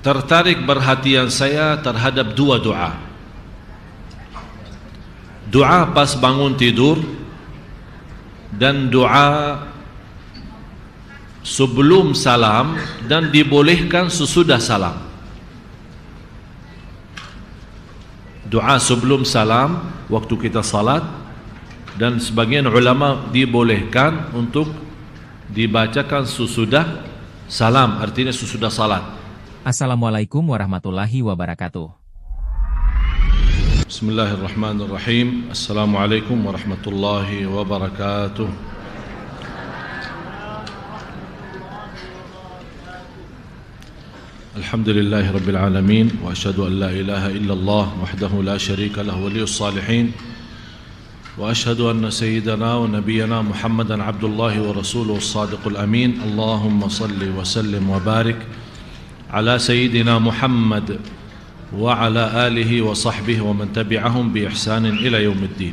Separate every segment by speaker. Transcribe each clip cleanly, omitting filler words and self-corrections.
Speaker 1: tertarik perhatian saya terhadap dua doa. Doa pas bangun tidur dan doa sebelum salam dan dibolehkan sesudah salam. Doa sebelum salam waktu kita salat, dan sebagian ulama dibolehkan untuk dibacakan sesudah salam, artinya sesudah salat.
Speaker 2: Assalamualaikum warahmatullahi wabarakatuh.
Speaker 1: Bismillahirrahmanirrahim. Assalamualaikum warahmatullahi wabarakatuh. Alhamdulillahi rabbil alamin, wa asyhadu an la ilaha illallah wahdahu la syarika lahu waliyus salihin, wa asyhadu anna sayyidana wa nabiyyana Muhammadan abdullahi wa rasuluhu as-sadiqul amin. Allahumma salli wa sallim wa barik ala sayyidina Muhammad wa ala alihi wa sahbihi wa man tabi'ahum bi ihsanin ila yaumiddin.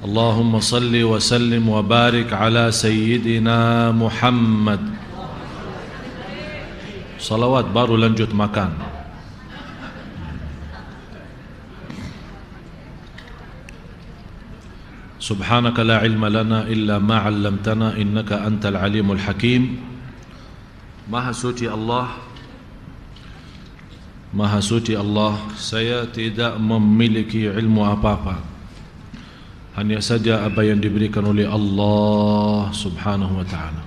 Speaker 1: Allahumma salli wa sallim wa barik ala sayyidina Muhammad. Salawat baru lanjut makan. Subhanaka la ilma lana illa ma 'allamtana innaka antal alimul hakim. Maha suci Allah, Maha suci Allah, saya tidak memiliki ilmu apa-apa, hanya saja apa yang diberikan oleh Allah subhanahu wa ta'ala.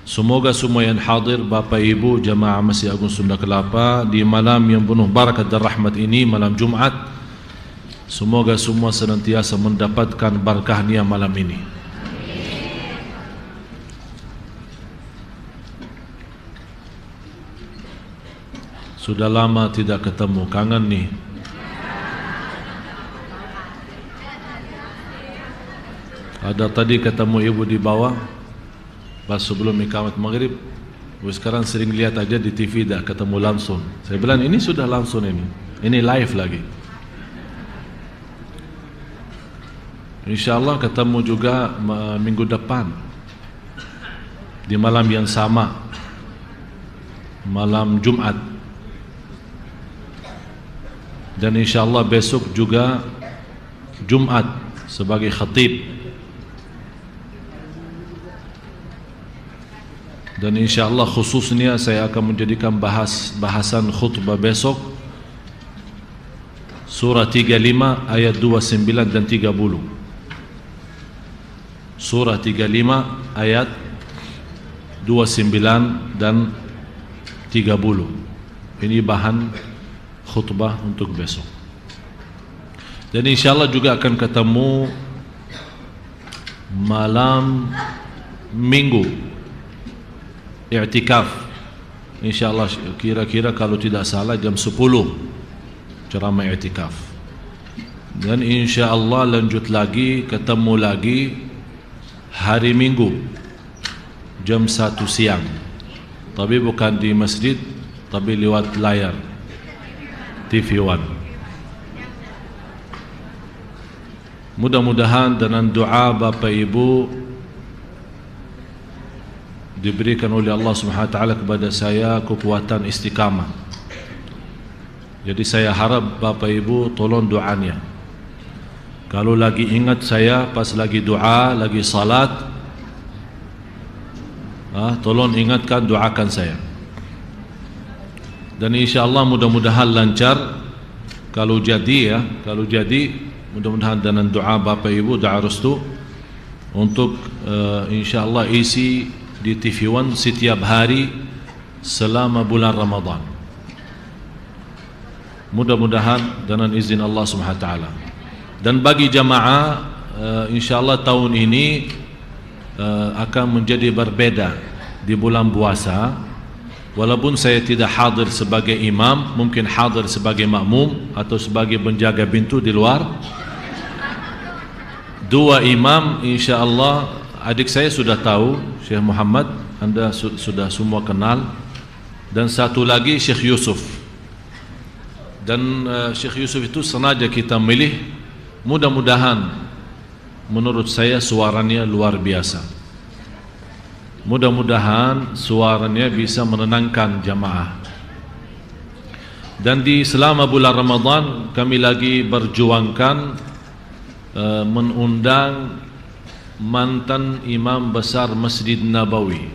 Speaker 1: Semoga semua yang hadir, Bapak Ibu Jamaah Masjid Agung Sunda Kelapa, di malam yang penuh barakat dan rahmat ini, malam Jumat, semoga semua senantiasa mendapatkan barakahnya malam ini. Sudah lama tidak ketemu, kangen nih. Ada tadi ketemu ibu di bawah pas sebelum iqamat maghrib. Sekarang sering lihat aja di TV, dah ketemu langsung. Saya bilang ini sudah langsung, ini live lagi. InsyaAllah ketemu juga minggu depan di malam yang sama, malam Jumat. Dan insyaAllah besok juga Jumat sebagai khatib. Dan insyaAllah khususnya saya akan menjadikan bahasan khutbah besok surah 35 ayat 29 dan 30. Surah 35 ayat 29 dan 30. Ini bahan khutbah untuk besok. Dan insyaAllah juga akan ketemu malam minggu i'tikaf. InsyaAllah kira-kira kalau tidak salah jam 10 ceramah i'tikaf. Dan insyaAllah lanjut lagi, ketemu lagi hari Minggu jam 1 siang, tapi bukan di masjid, tapi lewat layar TV One. Mudah-mudahan dengan doa Bapak Ibu diberikan oleh Allah Subhanahu wa taala kepada saya kekuatan istiqamah. Jadi saya harap Bapak Ibu tolong doanya. Kalau lagi ingat saya pas lagi doa, lagi salat, tolong ingatkan, doakan saya. Dan insyaAllah mudah-mudahan lancar. Kalau jadi mudah-mudahan dengan doa Bapak Ibu, doa restu untuk insyaAllah isi di TV One setiap hari selama bulan Ramadan. Mudah-mudahan dengan izin Allah Subhanahu wa taala. Dan bagi jamaah insyaAllah tahun ini akan menjadi berbeda di bulan puasa. Walaupun saya tidak hadir sebagai imam, mungkin hadir sebagai makmum atau sebagai penjaga pintu di luar. Dua imam insyaAllah, adik saya sudah tahu, Syekh Muhammad, Anda sudah semua kenal. Dan satu lagi Syekh Yusuf. Dan Syekh Yusuf itu sengaja kita milih, mudah-mudahan menurut saya suaranya luar biasa. Mudah-mudahan suaranya bisa menenangkan jamaah. Dan di selama bulan Ramadan kami lagi berjuangkan mengundang mantan imam besar Masjid Nabawi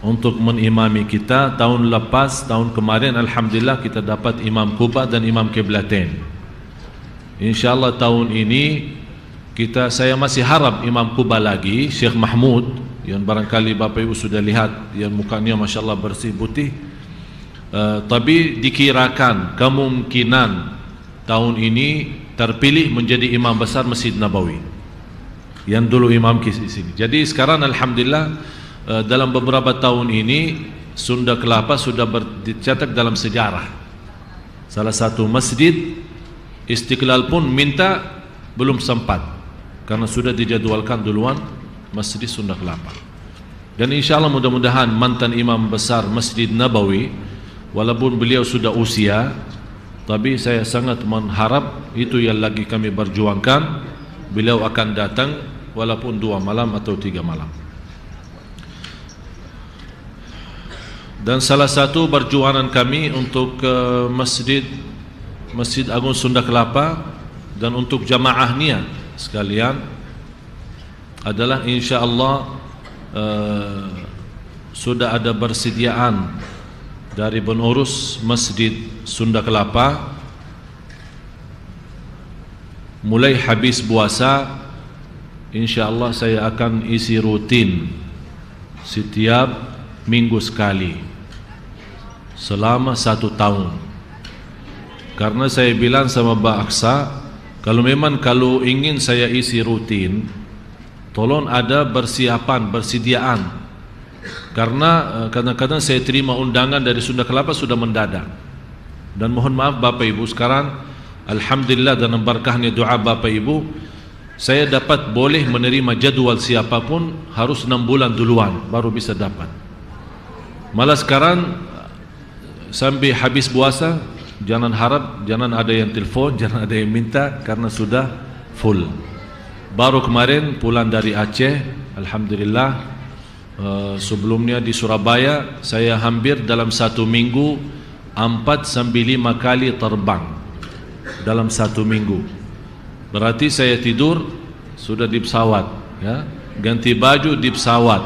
Speaker 1: untuk menimami kita. Tahun lepas, tahun kemarin alhamdulillah kita dapat Imam Quba dan Imam Qiblatain. InsyaAllah tahun ini saya masih harap Imam Quba lagi, Syekh Mahmud, yang barangkali Bapak Ibu sudah lihat, yang mukanya Masya Allah bersih putih. Tapi dikirakan kemungkinan tahun ini terpilih menjadi imam besar Masjid Nabawi yang dulu imam di sini. Jadi sekarang alhamdulillah dalam beberapa tahun ini Sunda Kelapa sudah dicetak dalam sejarah. Salah satu masjid Istiqlal pun minta, belum sempat karena sudah dijadwalkan duluan Masjid Sunda Kelapa. Dan insyaallah mudah-mudahan mantan imam besar Masjid Nabawi, walaupun beliau sudah usia, tapi saya sangat mengharap itu yang lagi kami berjuangkan, beliau akan datang walaupun 2 malam atau 3 malam. Dan salah satu perjuangan kami untuk Masjid Agung Sunda Kelapa dan untuk jamaahnya sekalian adalah insyaallah sudah ada persediaan dari pengurus Masjid Sunda Kelapa. Mulai habis puasa insyaallah saya akan isi rutin setiap minggu sekali selama 1 tahun. Karena saya bilang sama Mbak Aksa, kalau ingin saya isi rutin, tolong ada persediaan. Karena kadang-kadang saya terima undangan dari Sunda Kelapa sudah mendadak. Dan mohon maaf Bapak Ibu, sekarang alhamdulillah dan berkahnya doa Bapak Ibu, saya dapat boleh menerima jadwal siapapun harus 6 bulan duluan baru bisa dapat. Malah sekarang sampai habis puasa jangan ada yang telepon, jangan ada yang minta karena sudah full. Baru kemarin pulang dari Aceh, alhamdulillah. Sebelumnya di Surabaya saya hampir dalam 1 minggu 4-5 kali terbang dalam 1 minggu. Berarti saya tidur sudah di pesawat, ya, ganti baju di pesawat,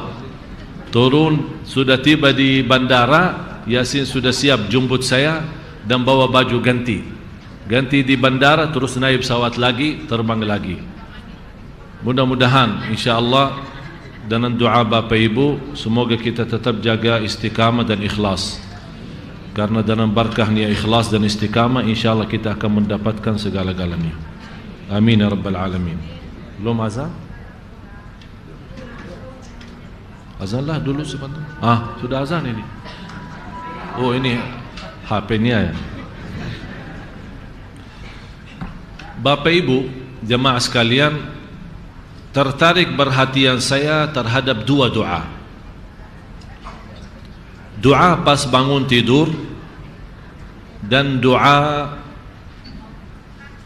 Speaker 1: turun sudah tiba di bandara, Yasin sudah siap jemput saya dan bawa baju ganti di bandara, terus naik pesawat lagi, terbang lagi. Mudah-mudahan insyaallah dengan doa Bapak Ibu semoga kita tetap jaga istiqamah dan ikhlas. Karena dengan berkahnya ikhlas dan istiqamah insyaallah kita akan mendapatkan segala-galanya. Amin ya rabbal alamin. Belum azan? Azanlah dulu sebentar. Sudah azan ini. Oh ini HP-nya ya. Bapak Ibu jemaah sekalian, tertarik perhatian saya terhadap 2 doa. Doa pas bangun tidur dan doa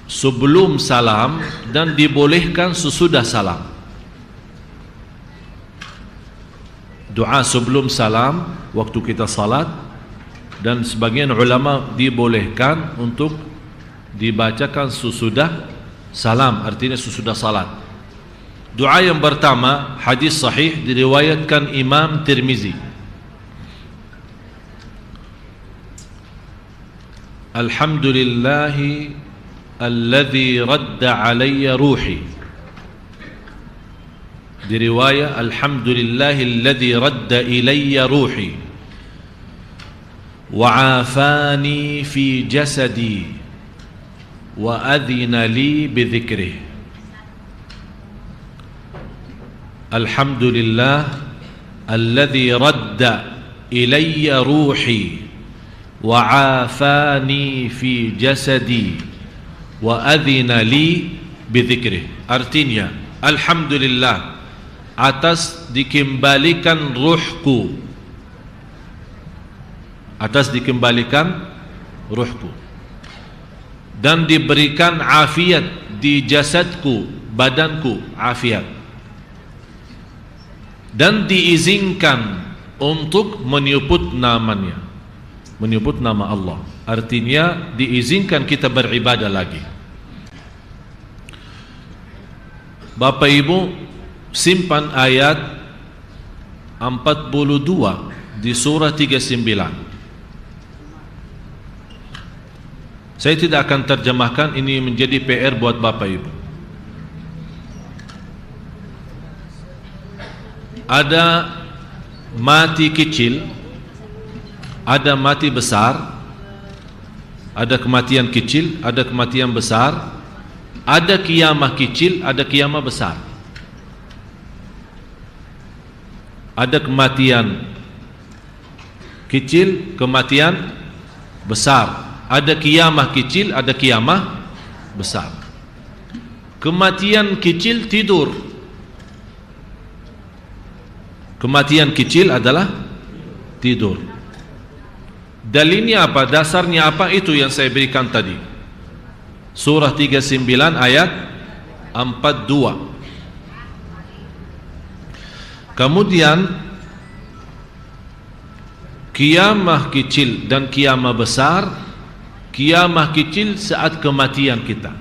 Speaker 1: sebelum salam dan dibolehkan sesudah salam. Doa sebelum salam waktu kita salat, dan sebagian ulama dibolehkan untuk dibacakan sesudah salam, artinya sesudah salat. Doa yang pertama hadis sahih diriwayatkan Imam Tirmizi. Alhamdulillahi alladhi radda alayya ruhi. Diriwayat alhamdulillahi alladhi radda ilayya ruhi wa afani fi jasadi wa adhina li bi dhikrih. Alhamdulillah alladhi radda ilayya ruhi wa afani fi jasadi wa adhina li bi dhikrih. Artinya alhamdulillah atas dikembalikan ruhku, dan diberikan afiat di jasadku, badanku afiat, dan diizinkan untuk menyebut namanya. menyebut nama Allah. Artinya diizinkan kita beribadah lagi. Bapak Ibu, simpan ayat 42 di surah 39. Saya tidak akan terjemahkan, ini menjadi PR buat Bapak Ibu. Ada mati kecil, ada mati besar, ada kematian kecil, ada kematian besar, ada kiamah kecil, ada kiamah besar. Ada kematian kecil, kematian besar. Ada kiamah kecil, ada kiamah besar. Kematian kecil tidur. Kematian kecil adalah tidur. Dalilnya apa? Dasarnya apa? Itu yang saya berikan tadi. Surah 39 ayat 42. Kemudian kiamah kecil dan kiamah besar. Kiamah kecil saat kematian kita.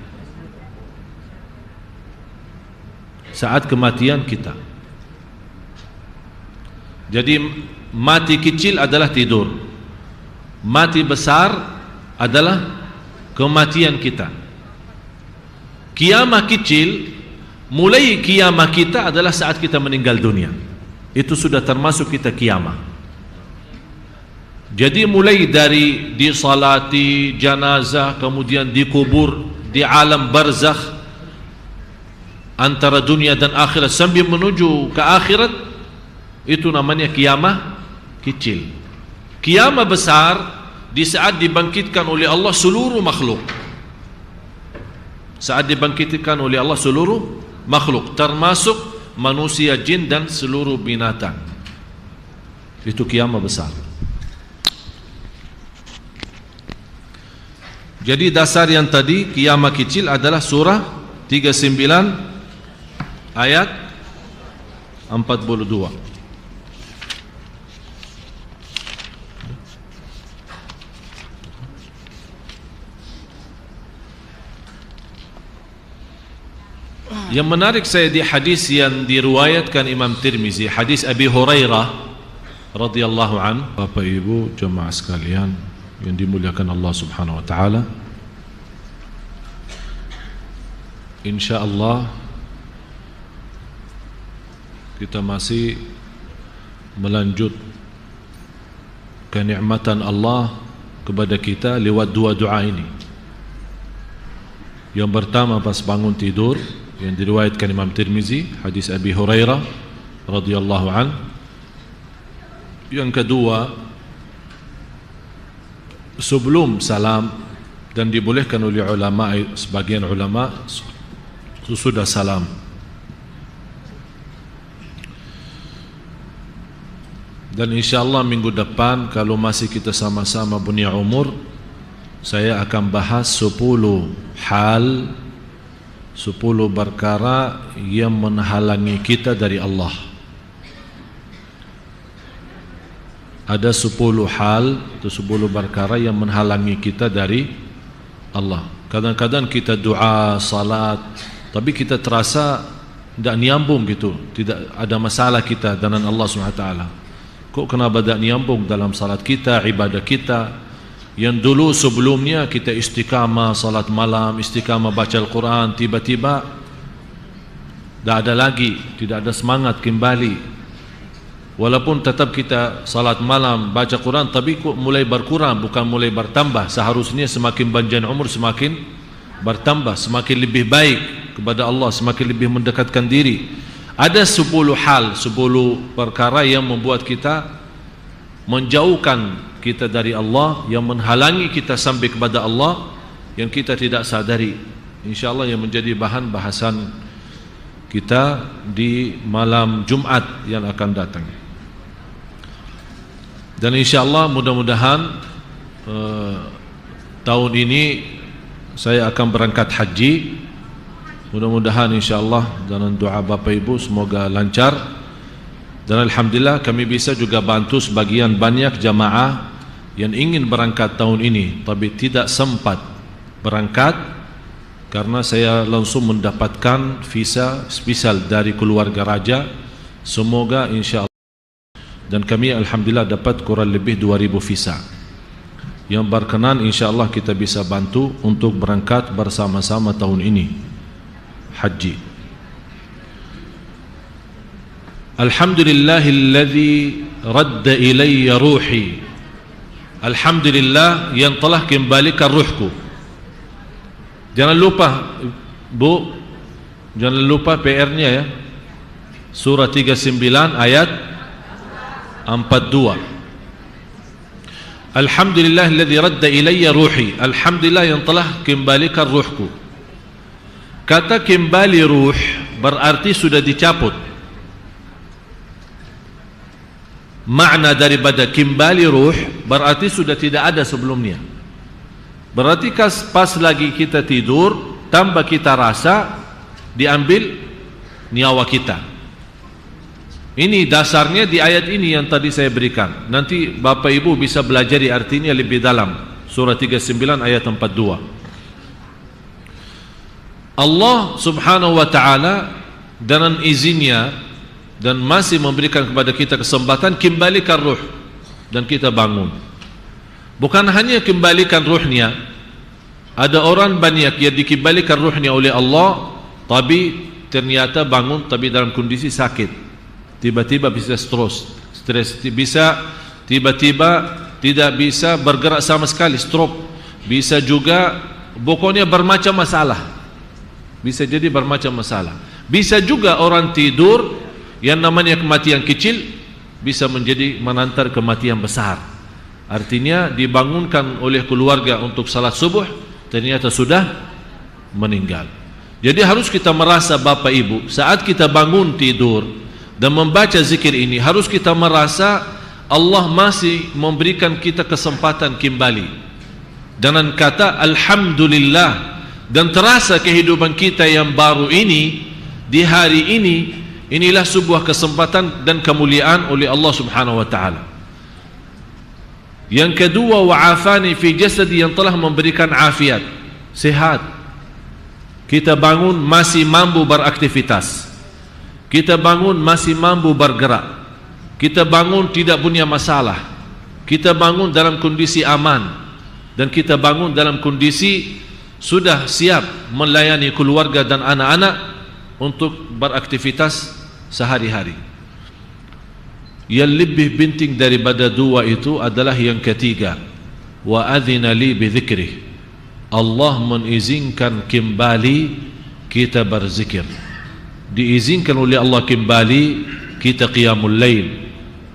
Speaker 1: Saat kematian kita. Jadi mati kecil adalah tidur. Mati besar adalah kematian kita. Kiamah kecil, mulai kiamah kita adalah saat kita meninggal dunia. Itu sudah termasuk kita kiamah. Jadi mulai dari disalati janazah, kemudian dikubur di alam barzakh antara dunia dan akhirat sambil menuju ke akhirat, itu namanya kiamah kecil. Kiamah besar di saat dibangkitkan oleh Allah seluruh makhluk. Saat dibangkitkan oleh Allah seluruh makhluk, termasuk manusia, jin dan seluruh binatang. Itu kiamah besar. Jadi dasar yang tadi kiamah kecil adalah surah 39 ayat 42. Yang menarik saya di hadis yang diriwayatkan Imam Tirmizi, hadis Abi Hurairah radhiyallahu an. Bapak Ibu jemaah sekalian yang dimuliakan Allah Subhanahu wa taala, insyaallah kita masih melanjut kenikmatan Allah kepada kita lewat dua doa ini. Yang pertama pas bangun tidur, yang diriwayatkan Imam Tirmizi, hadis Abi Hurairah radhiyallahu an. Yang kedua, sebelum salam, dan dibolehkan oleh ulama, sebagian ulama sudah salam. Dan insyaallah minggu depan kalau masih kita sama-sama punya umur, saya akan bahas 10 hal, 10 perkara yang menghalangi kita dari Allah. Ada 10 hal atau 10 perkara yang menghalangi kita dari Allah. Kadang-kadang kita doa, salat, tapi kita terasa tidak nyambung gitu, tidak ada masalah kita dengan Allah SWT. Kok kenapa tidak nyambung dalam salat kita, ibadah kita? Yang dulu sebelumnya kita istiqamah salat malam, istiqamah baca Al-Quran, tiba-tiba tidak ada lagi, tidak ada semangat kembali. Walaupun tetap kita salat malam, baca Quran, tapi kok mulai berkurang, bukan mulai bertambah. Seharusnya semakin panjang umur semakin bertambah, semakin lebih baik kepada Allah, semakin lebih mendekatkan diri. Ada 10 hal, 10 perkara yang membuat kita menjauhkan kita dari Allah, yang menghalangi kita sampai kepada Allah, yang kita tidak sadari. InsyaAllah yang menjadi bahan bahasan kita di malam Jumat yang akan datang. Dan insyaallah mudah-mudahan tahun ini saya akan berangkat haji. Mudah-mudahan insyaallah dengan doa Bapak Ibu semoga lancar. Dan alhamdulillah kami bisa juga bantu sebagian banyak jamaah yang ingin berangkat tahun ini tapi tidak sempat berangkat karena saya langsung mendapatkan visa spesial dari keluarga raja. Semoga insya Allah, dan kami alhamdulillah dapat kurang lebih 2000 visa. Yang berkenan insya Allah kita bisa bantu untuk berangkat bersama-sama tahun ini haji. Alhamdulillahilladzi radda ilayya ruhi. Alhamdulillah yang telah kembalikan ruhku. Jangan lupa Bu, jangan lupa PR-nya ya. Surah 39 ayat 42. Alhamdulillahilladzi radda ilayya ruhi. Alhamdulillah yang telah kembalikan ruhku. Kata kembali ruh berarti sudah dicabut. Makna daripada kembali ruh berarti sudah tidak ada sebelumnya. Berarti pas lagi kita tidur tanpa kita rasa diambil nyawa kita. Ini dasarnya di ayat ini yang tadi saya berikan. Nanti Bapak Ibu bisa belajar artinya lebih dalam. Surah 39 ayat 42. Allah subhanahu wa ta'ala dengan izinnya dan masih memberikan kepada kita kesempatan kembalikan ruh dan kita bangun. Bukan hanya kembalikan ruhnya, ada orang banyak yang dikembalikan ruhnya oleh Allah tapi ternyata bangun tapi dalam kondisi sakit, tiba-tiba bisa stres, bisa tiba-tiba tidak bisa bergerak sama sekali, stroke, bisa juga pokoknya bermacam masalah, bisa jadi bermacam masalah. Bisa juga orang tidur yang namanya kematian kecil bisa menjadi menantar kematian besar. Artinya dibangunkan oleh keluarga untuk salat subuh, ternyata sudah meninggal. Jadi harus kita merasa Bapak Ibu, saat kita bangun tidur dan membaca zikir ini, harus kita merasa Allah masih memberikan kita kesempatan kembali dengan kata Alhamdulillah, dan terasa kehidupan kita yang baru ini di hari ini. Inilah sebuah kesempatan dan kemuliaan oleh Allah subhanahu wa ta'ala. Yang kedua, wa'afani fi jasadi, yang telah memberikan afiat, sehat. Kita bangun masih mampu beraktivitas, kita bangun masih mampu bergerak, kita bangun tidak punya masalah, kita bangun dalam kondisi aman, dan kita bangun dalam kondisi sudah siap melayani keluarga dan anak-anak untuk beraktivitas sehari-hari. Yang lebih penting daripada dua itu adalah yang ketiga, wa adzina li bi dzikrih. Allah mengizinkan kembali kita berzikir. Diizinkan oleh Allah kembali kita qiyamul lail.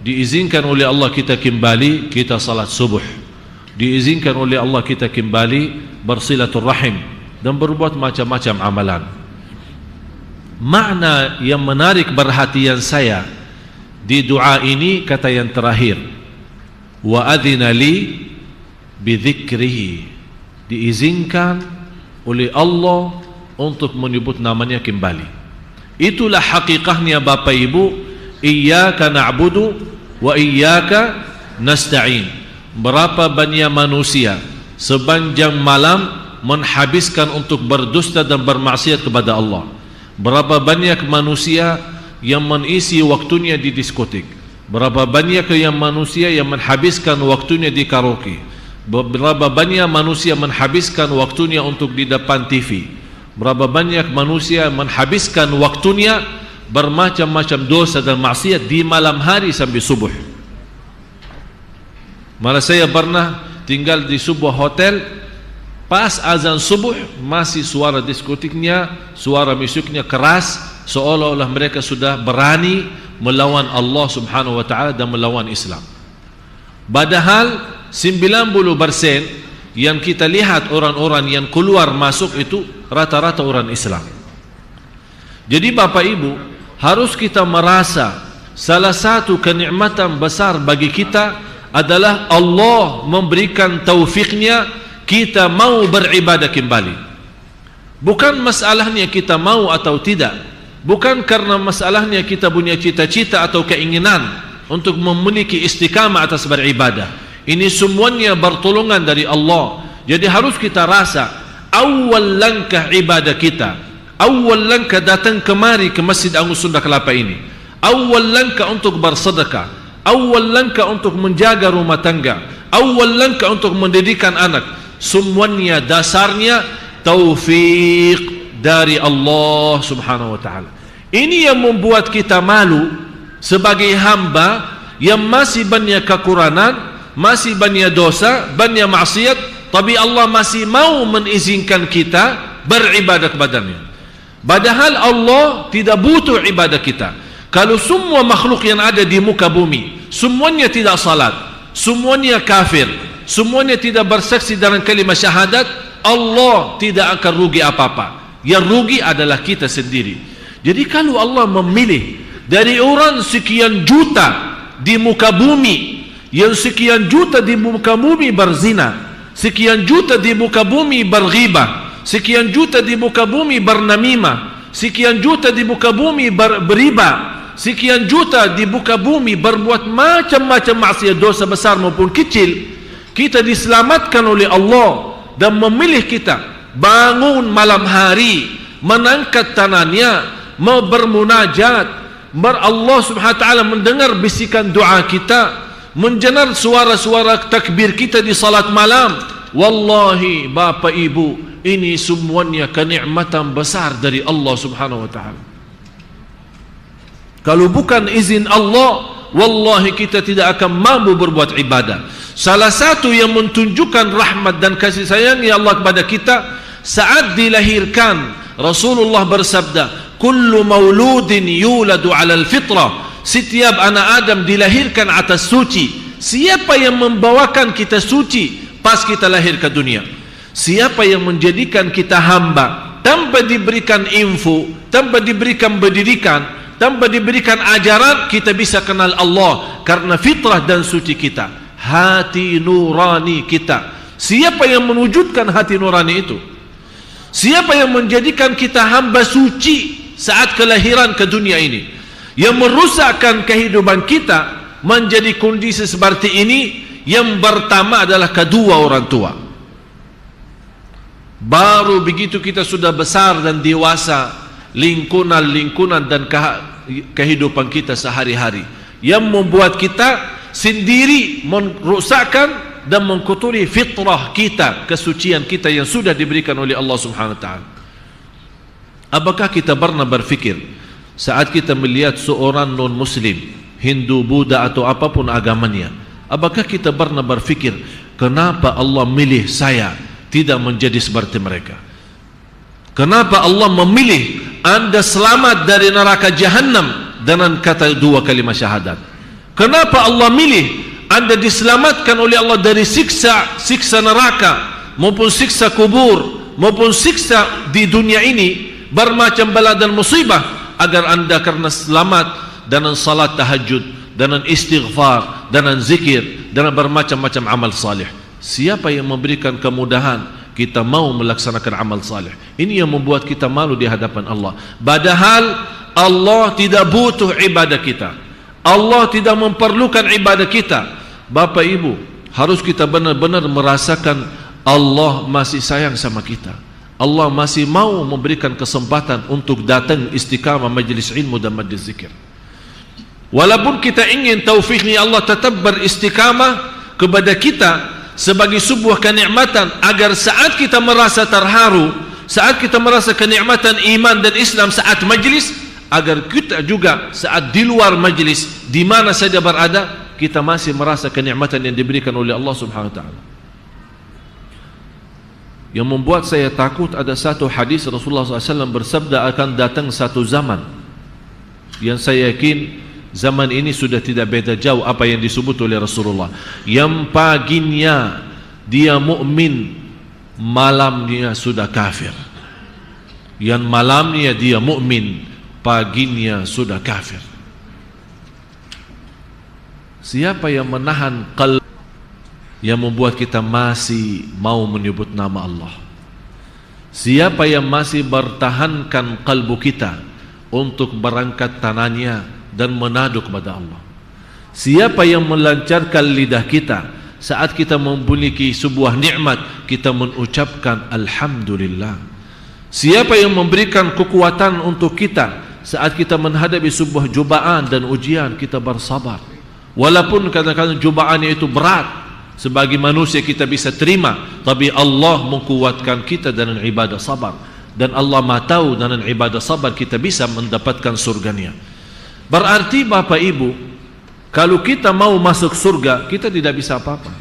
Speaker 1: Diizinkan oleh Allah kita kembali kita salat subuh. Diizinkan oleh Allah kita kembali bersilaturrahim dan berbuat macam-macam amalan. Makna yang menarik perhatian saya di doa ini kata yang terakhir, wa adzina li bi dzikrihi. Diizinkan oleh Allah untuk menyebut namanya kembali. Itulah hakikatnya Bapak Ibu, iyyaka na'budu wa iyyaka nasta'in. Berapa banyak manusia sepanjang malam menghabiskan untuk berdusta dan bermaksiat kepada Allah. Berapa banyak manusia yang mengisi waktunya di diskotik. Berapa banyak yang manusia yang menghabiskan waktunya di karaoke. Berapa banyak manusia menghabiskan waktunya untuk di depan TV. Berapa banyak manusia menghabiskan waktunya bermacam-macam dosa dan maksiat di malam hari sampai subuh. Malah saya pernah tinggal di sebuah hotel, pas azan subuh masih suara diskotiknya, suara musiknya keras, seolah-olah mereka sudah berani melawan Allah subhanahu wa ta'ala dan melawan Islam. Padahal 90% yang kita lihat orang-orang yang keluar masuk itu rata-rata orang Islam. Jadi Bapak Ibu, harus kita merasa salah satu kenikmatan besar bagi kita adalah Allah memberikan taufiknya kita mau beribadah kembali. Bukan masalahnya kita mau atau tidak, bukan karena masalahnya kita punya cita-cita atau keinginan untuk memiliki istiqamah atas beribadah. Ini semuanya pertolongan dari Allah. Jadi harus kita rasa awal langkah ibadah kita, awal langkah datang kemari ke Masjid Agung Sunda Kelapa ini, awal langkah untuk bersedekah, awal langkah untuk menjaga rumah tangga, awal langkah untuk mendidikan anak, semuanya dasarnya taufik dari Allah Subhanahu wa taala. Ini yang membuat kita malu sebagai hamba yang masih banyak kekurangan, masih banyak dosa, banyak maksiat, tapi Allah masih mau mengizinkan kita beribadah kepadanya. Padahal Allah tidak butuh ibadah kita. Kalau semua makhluk yang ada di muka bumi semuanya tidak salat, semuanya kafir, semuanya tidak bersaksi dalam kalimat syahadat, Allah tidak akan rugi apa-apa. Yang rugi adalah kita sendiri. Jadi kalau Allah memilih dari orang sekian juta di muka bumi, yang sekian juta di muka bumi berzina, sekian juta di muka bumi berghibah, sekian juta di muka bumi bernamimah, sekian juta di muka bumi beriba, sekian juta di muka bumi berbuat macam-macam maksiat, dosa besar maupun kecil, kita diselamatkan oleh Allah dan memilih kita bangun malam hari, mengangkat tangannya, bermunajat, Allah Subhanahu wa taala mendengar bisikan doa kita, mendengar suara-suara takbir kita di salat malam. Wallahi Bapak Ibu, ini semuanya kenikmatan besar dari Allah Subhanahu wa taala. Kalau bukan izin Allah, wallahi kita tidak akan mampu berbuat ibadah. Salah satu yang menunjukkan rahmat dan kasih sayangnya Allah kepada kita, saat dilahirkan Rasulullah bersabda, kullu mauludin yuladu alal fitrah, setiap anak Adam dilahirkan atas suci. Siapa yang membawakan kita suci pas kita lahir ke dunia? Siapa yang menjadikan kita hamba tanpa diberikan info, tanpa diberikan pendidikan, tanpa diberikan ajaran, kita bisa kenal Allah karena fitrah dan suci kita, hati nurani kita. Siapa yang menwujudkan hati nurani itu? Siapa yang menjadikan kita hamba suci saat kelahiran ke dunia ini, yang merusakkan kehidupan kita menjadi kondisi seperti ini? Yang pertama adalah kedua orang tua. Baru begitu kita sudah besar dan dewasa, lingkungan dan kehidupan kita sehari-hari yang membuat kita sendiri merusakkan dan mengkotori fitrah kita, kesucian kita yang sudah diberikan oleh Allah Subhanahu wa taala. Apakah kita pernah berfikir saat kita melihat seorang non muslim, Hindu, Buddha atau apapun agamanya, apakah kita pernah berfikir kenapa Allah milih saya tidak menjadi seperti mereka? Kenapa Allah memilih Anda selamat dari neraka Jahannam dengan kata dua kalimat syahadat? Kenapa Allah milih Anda diselamatkan oleh Allah dari siksa neraka maupun siksa kubur maupun siksa di dunia ini, bermacam bala dan musibah, agar Anda karena selamat dengan salat tahajud, dengan istighfar, dengan zikir, dengan bermacam-macam amal salih. Siapa yang memberikan kemudahan kita mau melaksanakan amal salih? Ini yang membuat kita malu di hadapan Allah. Padahal Allah tidak butuh ibadah kita, Allah tidak memerlukan ibadah kita. Bapak Ibu, harus kita benar-benar merasakan Allah masih sayang sama kita. Allah masih mau memberikan kesempatan untuk datang istiqamah majlis ilmu dan majlis zikir. Walaupun kita ingin taufiknya Allah tetap beristiqamah kepada kita sebagai sebuah kenikmatan, agar saat kita merasa terharu, saat kita merasa kenikmatan iman dan Islam saat majlis, agar kita juga saat di luar majlis, di mana saja berada, kita masih merasa kenikmatan yang diberikan oleh Allah Subhanahu wa taala. Yang membuat saya takut ada satu hadis Rasulullah SAW bersabda, akan datang satu zaman yang saya yakin zaman ini sudah tidak beda jauh apa yang disebut oleh Rasulullah, yang paginya dia mukmin, malamnya sudah kafir. Yang malamnya dia mukmin, paginya sudah kafir. Siapa yang menahan qalb yang membuat kita masih mau menyebut nama Allah? Siapa yang masih bertahankan kalbu kita untuk berangkat tangannya dan menadu kepada Allah? Siapa yang melancarkan lidah kita saat kita memiliki sebuah nikmat, kita mengucapkan alhamdulillah. Siapa yang memberikan kekuatan untuk kita saat kita menghadapi sebuah cubaan dan ujian, kita bersabar. Walaupun kadang-kadang cubaannya itu berat, sebagai manusia kita bisa terima, tapi Allah menguatkan kita dengan ibadah sabar. Dan Allah Maha tahu dengan ibadah sabar kita bisa mendapatkan surganya. Berarti Bapak Ibu, kalau kita mau masuk surga, kita tidak bisa apa-apa.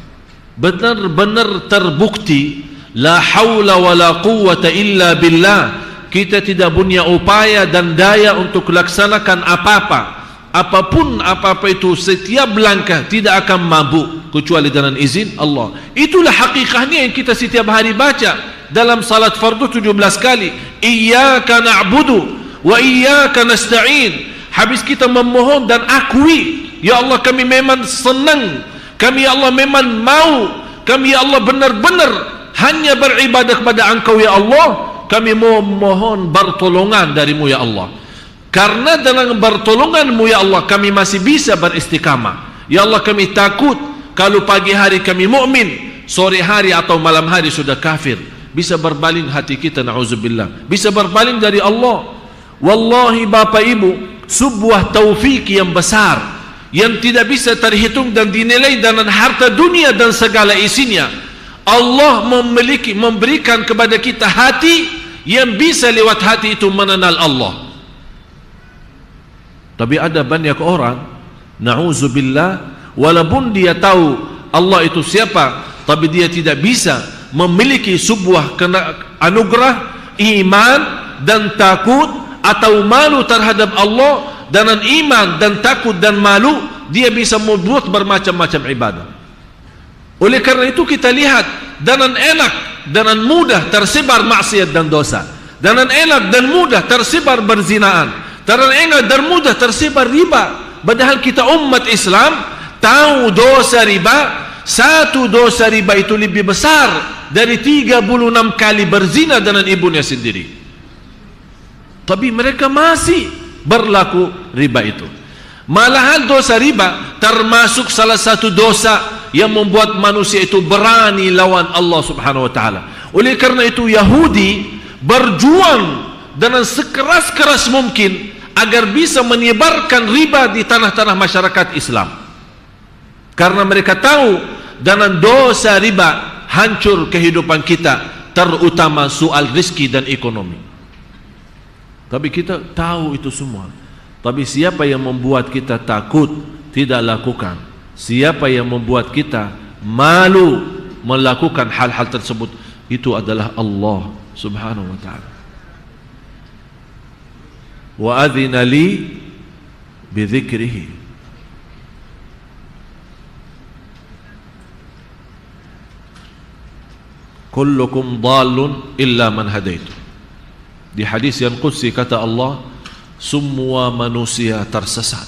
Speaker 1: Benar-benar terbukti, la haula wa la quwwata illa billah. Kita tidak punya upaya dan daya untuk laksanakan apa-apa. Apapun apa-apa itu, setiap langkah tidak akan mampu kecuali dengan izin Allah. Itulah hakikatnya yang kita setiap hari baca dalam salat fardu 17 kali. Iyyaka na'budu wa iyyaka nasta'in. Habis kita memohon dan akui, ya Allah kami memang senang, kami ya Allah memang mau, kami ya Allah benar-benar hanya beribadah kepada Engkau ya Allah. Kami mohon pertolongan darimu ya Allah. Karena dengan pertolonganmu ya Allah kami masih bisa beristiqamah. Ya Allah kami takut kalau pagi hari kami mukmin, sore hari atau malam hari sudah kafir. Bisa berpaling hati kita, na'udzubillah. Bisa berpaling dari Allah. Wallahi Bapak Ibu, sebuah taufik yang besar yang tidak bisa terhitung dan dinilai dengan harta dunia dan segala isinya. Allah memberikan kepada kita hati yang bisa lewat hati itu mengenal Allah. Tapi ada banyak orang, na'udzubillah, walaupun dia tahu Allah itu siapa, tapi dia tidak bisa memiliki sebuah anugerah iman dan takut atau malu terhadap Allah. Dengan iman dan takut dan malu, dia bisa membuat bermacam-macam ibadah. Oleh karena itu kita lihat, dengan enak, dengan mudah tersebar maksiat dan dosa. Dengan enak dan mudah tersebar berzinaan. Dengan enak dan mudah tersebar riba. Padahal kita umat Islam tahu dosa riba. Satu dosa riba itu lebih besar dari 36 kali berzina dengan ibunya sendiri. Tapi mereka masih berlaku riba itu. Malahan dosa riba termasuk salah satu dosa yang membuat manusia itu berani lawan Allah Subhanahu wa taala. Oleh karena itu Yahudi berjuang dengan sekeras-keras mungkin agar bisa menyebarkan riba di tanah-tanah masyarakat Islam. Karena mereka tahu dengan dosa riba hancur kehidupan kita, terutama soal rezeki dan ekonomi. Tapi kita tahu itu semua. Tapi siapa yang membuat kita takut tidak lakukan? Siapa yang membuat kita malu melakukan hal-hal tersebut? Itu adalah Allah Subhanahu wa ta'ala. Wa adhina li bidzikrihi. Kullukum dhalun illa man hadaitu. Di hadis yang qudsi kata Allah, semua manusia tersesat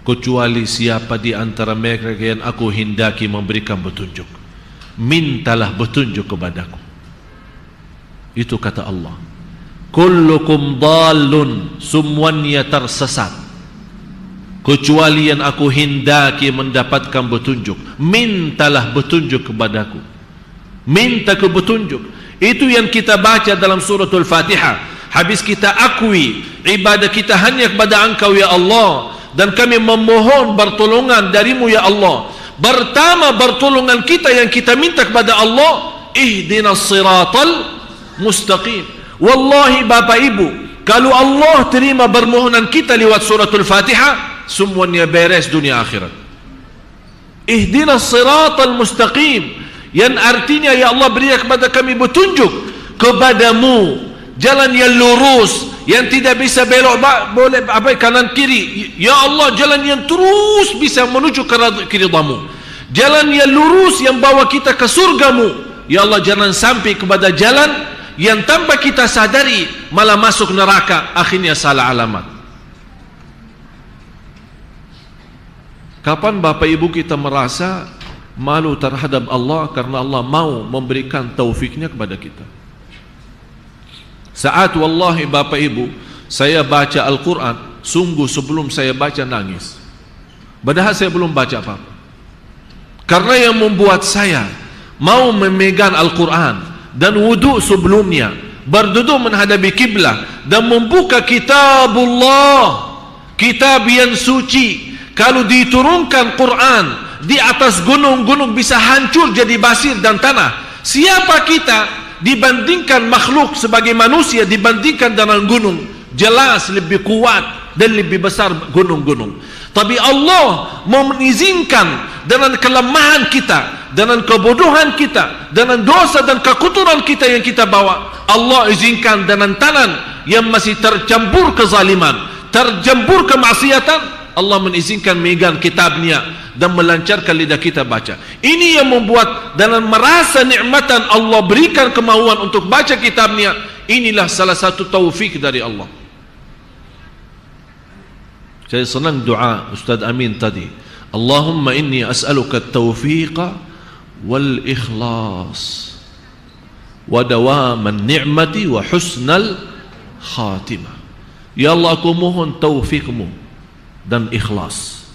Speaker 1: kecuali siapa di antara mereka yang aku hendaki memberikan petunjuk. Mintalah petunjuk kepadaku. Itu kata Allah. Kullukum dhalun, semuanya tersesat kecuali yang aku hendaki mendapatkan petunjuk. Mintalah petunjuk kepadaku. Minta ke petunjuk. Itu yang kita baca dalam suratul Fatihah. Habis kita akui ibadah kita hanya kepada Engkau ya Allah, dan kami memohon pertolongan darimu ya Allah. Pertama pertolongan kita yang kita minta kepada Allah, ihdinas siratal mustaqim. Wallahi Bapak Ibu, kalau Allah terima permohonan kita lewat suratul Fatihah, semuanya beres dunia akhirat. Ihdinas siratal mustaqim, yang artinya ya Allah berikan kepada kami petunjuk kepadamu, jalan yang lurus, yang tidak bisa belok boleh apa kanan kiri. Ya Allah, jalan yang terus bisa menuju ke ridhamu, jalan yang lurus yang bawa kita ke surgamu. Ya Allah, jangan sampai kepada jalan yang tanpa kita sadari malah masuk neraka, akhirnya salah alamat. Kapan Bapak Ibu kita merasa malu terhadap Allah karena Allah mau memberikan taufiknya kepada kita? Saat wallahi Bapak Ibu saya baca Al-Quran, sungguh sebelum saya baca nangis. Padahal saya belum baca apa-apa. Karena yang membuat saya mau memegang Al-Quran dan wudhu sebelumnya, berduduk menghadapi kiblat dan membuka kitabullah, kitab yang suci. Kalau diturunkan Quran di atas gunung-gunung bisa hancur jadi pasir dan tanah. Siapa kita dibandingkan makhluk sebagai manusia dibandingkan dengan gunung? Jelas lebih kuat dan lebih besar gunung-gunung. Tapi Allah mengizinkan dengan kelemahan kita, dengan kebodohan kita, dengan dosa dan kekotoran kita yang kita bawa, Allah izinkan dengan tangan yang masih tercampur kezaliman, tercampur kemaksiatan, Allah mengizinkan megang kitabnya dan melancarkan lidah kita baca. Ini yang membuat dalam merasa nikmatan Allah berikan kemauan untuk baca kitabnya. Inilah salah satu taufik dari Allah. Saya senang doa Ustaz Amin tadi. Allahumma inni as'aluka at-tawfiqa wal ikhlas wa dawaman ni'mati wa husnal khatimah. Ya Allah, aku mohon taufikmu dan ikhlas.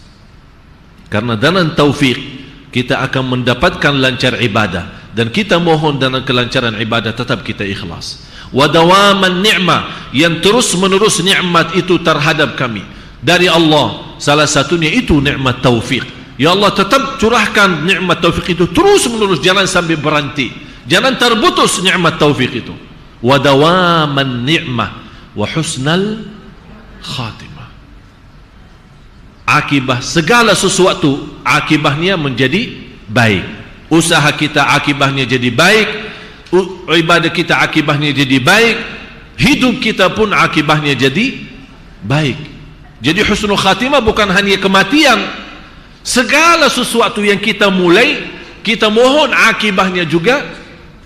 Speaker 1: Karena dengan taufik kita akan mendapatkan lancar ibadah, dan kita mohon dengan kelancaran ibadah tetap kita ikhlas. Wa dawaman ni'mah, yang terus menerus nikmat itu terhadap kami dari Allah, salah satunya itu nikmat taufik. Ya Allah, tetap curahkan nikmat taufik itu terus menerus, jangan sampai berhenti, jangan terputus nikmat taufik itu. Wa dawaman ni'mah wa husnal khatimah. Akibah segala sesuatu, akibahnya menjadi baik. Usaha kita akibahnya jadi baik, ibadah kita akibahnya jadi baik, hidup kita pun akibahnya jadi baik. Jadi husnul khatimah bukan hanya kematian. Segala sesuatu yang kita mulai, kita mohon akibahnya juga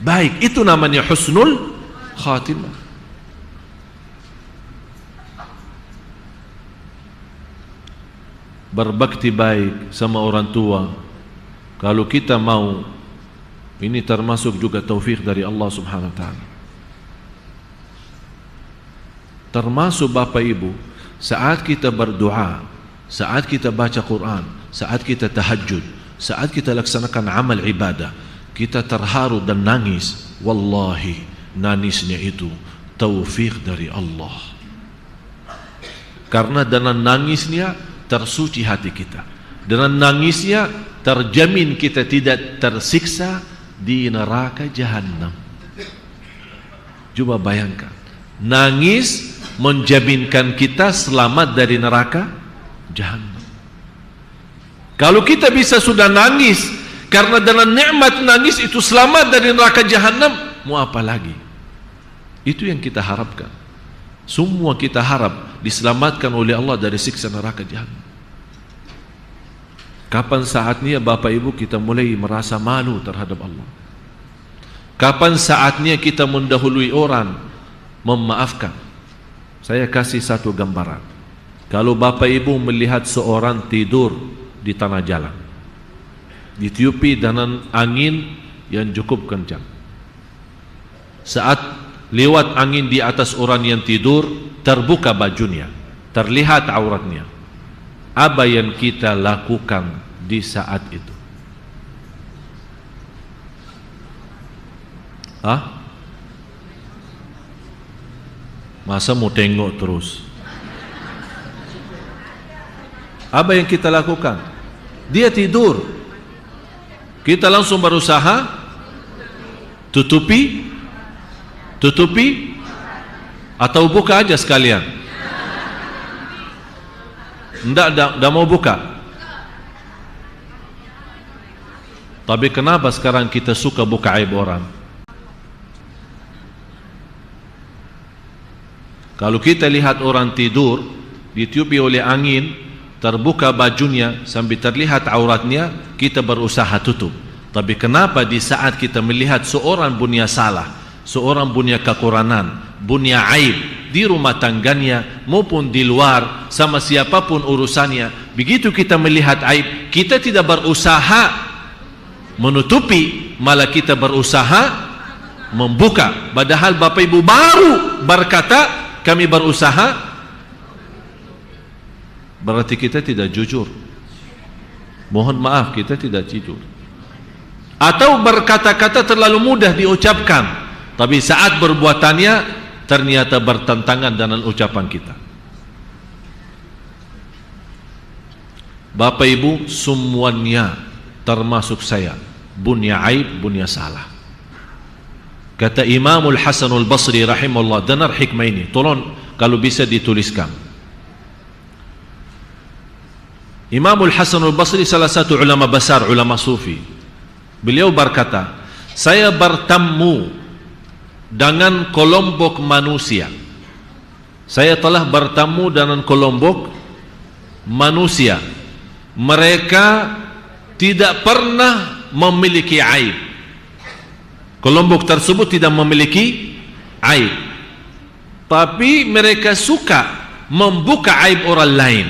Speaker 1: baik. Itu namanya husnul khatimah. Berbakti baik sama orang tua, kalau kita mau, ini termasuk juga taufik dari Allah Subhanahu wa ta'ala. Termasuk Bapak Ibu, saat kita berdoa, saat kita baca Quran, saat kita tahajud, saat kita laksanakan amal ibadah, kita terharu dan nangis, wallahi nangisnya itu taufik dari Allah. Karena dengan nangisnya tersuci hati kita, dengan nangisnya terjamin kita tidak tersiksa di neraka jahanam. Coba bayangkan, nangis menjaminkan kita selamat dari neraka jahanam. Kalau kita bisa sudah nangis karena dengan nikmat nangis itu selamat dari neraka jahanam, mau apa lagi? Itu yang kita harapkan. Semua kita harap diselamatkan oleh Allah dari siksa neraka jahanam. Kapan saatnya Bapak Ibu kita mulai merasa malu terhadap Allah? Kapan saatnya kita mendahului orang memaafkan? Saya kasih satu gambaran. Kalau Bapak Ibu melihat seorang tidur di tanah jalan, ditiupi dengan angin yang cukup kencang, saat lewat angin di atas orang yang tidur, terbuka bajunya, terlihat auratnya, apa yang kita lakukan di saat itu? Masa mau tengok terus? Apa yang kita lakukan? Dia tidur, kita langsung berusaha tutupi atau buka aja sekalian? Enggak mau buka. Tapi kenapa sekarang kita suka buka aib orang? Kalau kita lihat orang tidur, ditiupi oleh angin, terbuka bajunya sampai terlihat auratnya, kita berusaha tutup. Tapi kenapa di saat kita melihat seorang punya salah, seorang punya kekurangan, punya aib di rumah tangganya maupun di luar, sama siapapun urusannya, begitu kita melihat aib, kita tidak berusaha menutupi, malah kita berusaha membuka. Padahal Bapak Ibu baru berkata kami berusaha, berarti kita tidak jujur. Mohon maaf, kita tidak jujur. atau berkata-kata terlalu mudah diucapkan, tapi saat perbuatannya ternyata bertentangan dengan ucapan kita. Bapak Ibu semuanya termasuk saya punya aib, punya salah. Kata Imamul Hasanul Basri rahimahullah, dengar hikmah ini, tolong kalau bisa dituliskan. Imamul Hasanul Basri salah satu ulama besar, ulama sufi. Beliau berkata, saya bertemu dengan kelompok manusia. Saya telah bertemu dengan kelompok manusia. Mereka tidak pernah memiliki aib. Kelompok tersebut tidak memiliki aib, tapi mereka suka membuka aib orang lain.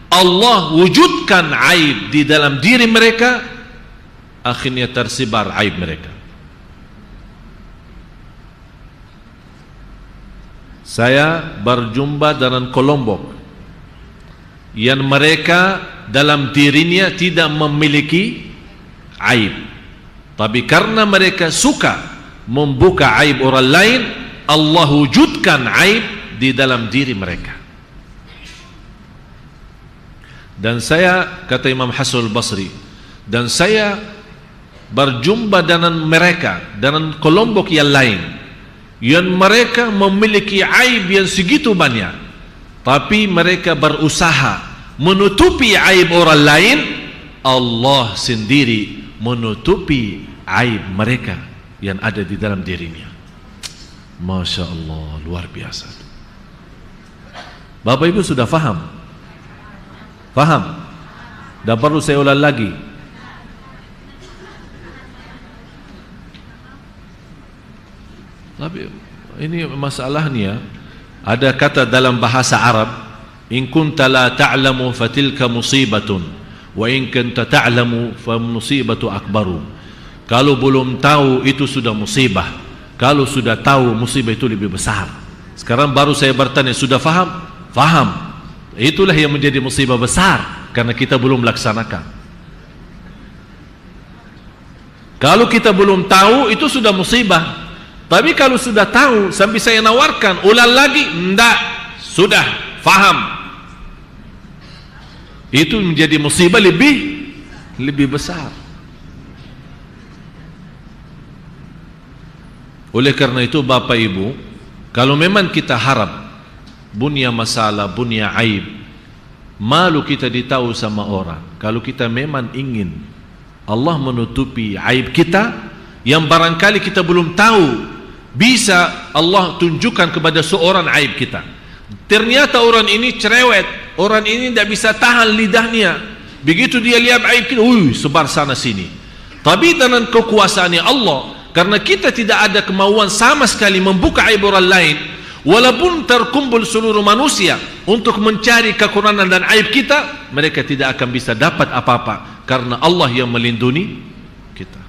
Speaker 1: Allah wujudkan aib di dalam diri mereka, akhirnya tersebar aib mereka. Saya berjumpa dengan kelompok yang mereka dalam dirinya tidak memiliki aib, tapi karena mereka suka membuka aib orang lain, Allah wujudkan aib di dalam diri mereka. Dan saya, kata Imam Hasan al-Basri, dan saya berjumpa dengan mereka, dengan kelompok yang lain, yang mereka memiliki aib yang segitu banyak, tapi mereka berusaha menutupi aib orang lain. Allah sendiri menutupi aib mereka yang ada di dalam dirinya. Masya Allah, luar biasa. Bapak Ibu sudah faham? Faham? Dan perlu saya ulang lagi? Tapi ini masalahnya, ada kata dalam bahasa Arab, in kunta la ta'lamu fatilka musibatun, wa in kunta ta'lamu fa musibatu akbaru. Kalau belum tahu itu sudah musibah, kalau sudah tahu musibah itu lebih besar. Sekarang baru saya bertanya, sudah faham? Faham. Itulah yang menjadi musibah besar, karena kita belum melaksanakan. Kalau kita belum tahu itu sudah musibah, tapi kalau sudah tahu, sampai saya nawarkan ulang lagi, enggak, sudah faham, itu menjadi musibah lebih besar. Oleh karena itu Bapak Ibu, kalau memang kita harap punya masalah, punya aib, malu kita ditahu sama orang. Kalau kita memang ingin Allah menutupi aib kita, yang barangkali kita belum tahu, bisa Allah tunjukkan kepada seorang aib kita. Ternyata orang ini cerewet, orang ini tidak bisa tahan lidahnya. Begitu dia lihat aib kita, sebar sana sini. Tapi dengan kekuasaannya Allah, karena kita tidak ada kemauan sama sekali membuka aib orang lain, walaupun terkumpul seluruh manusia untuk mencari kekurangan dan aib kita, mereka tidak akan bisa dapat apa-apa, karena Allah yang melindungi kita.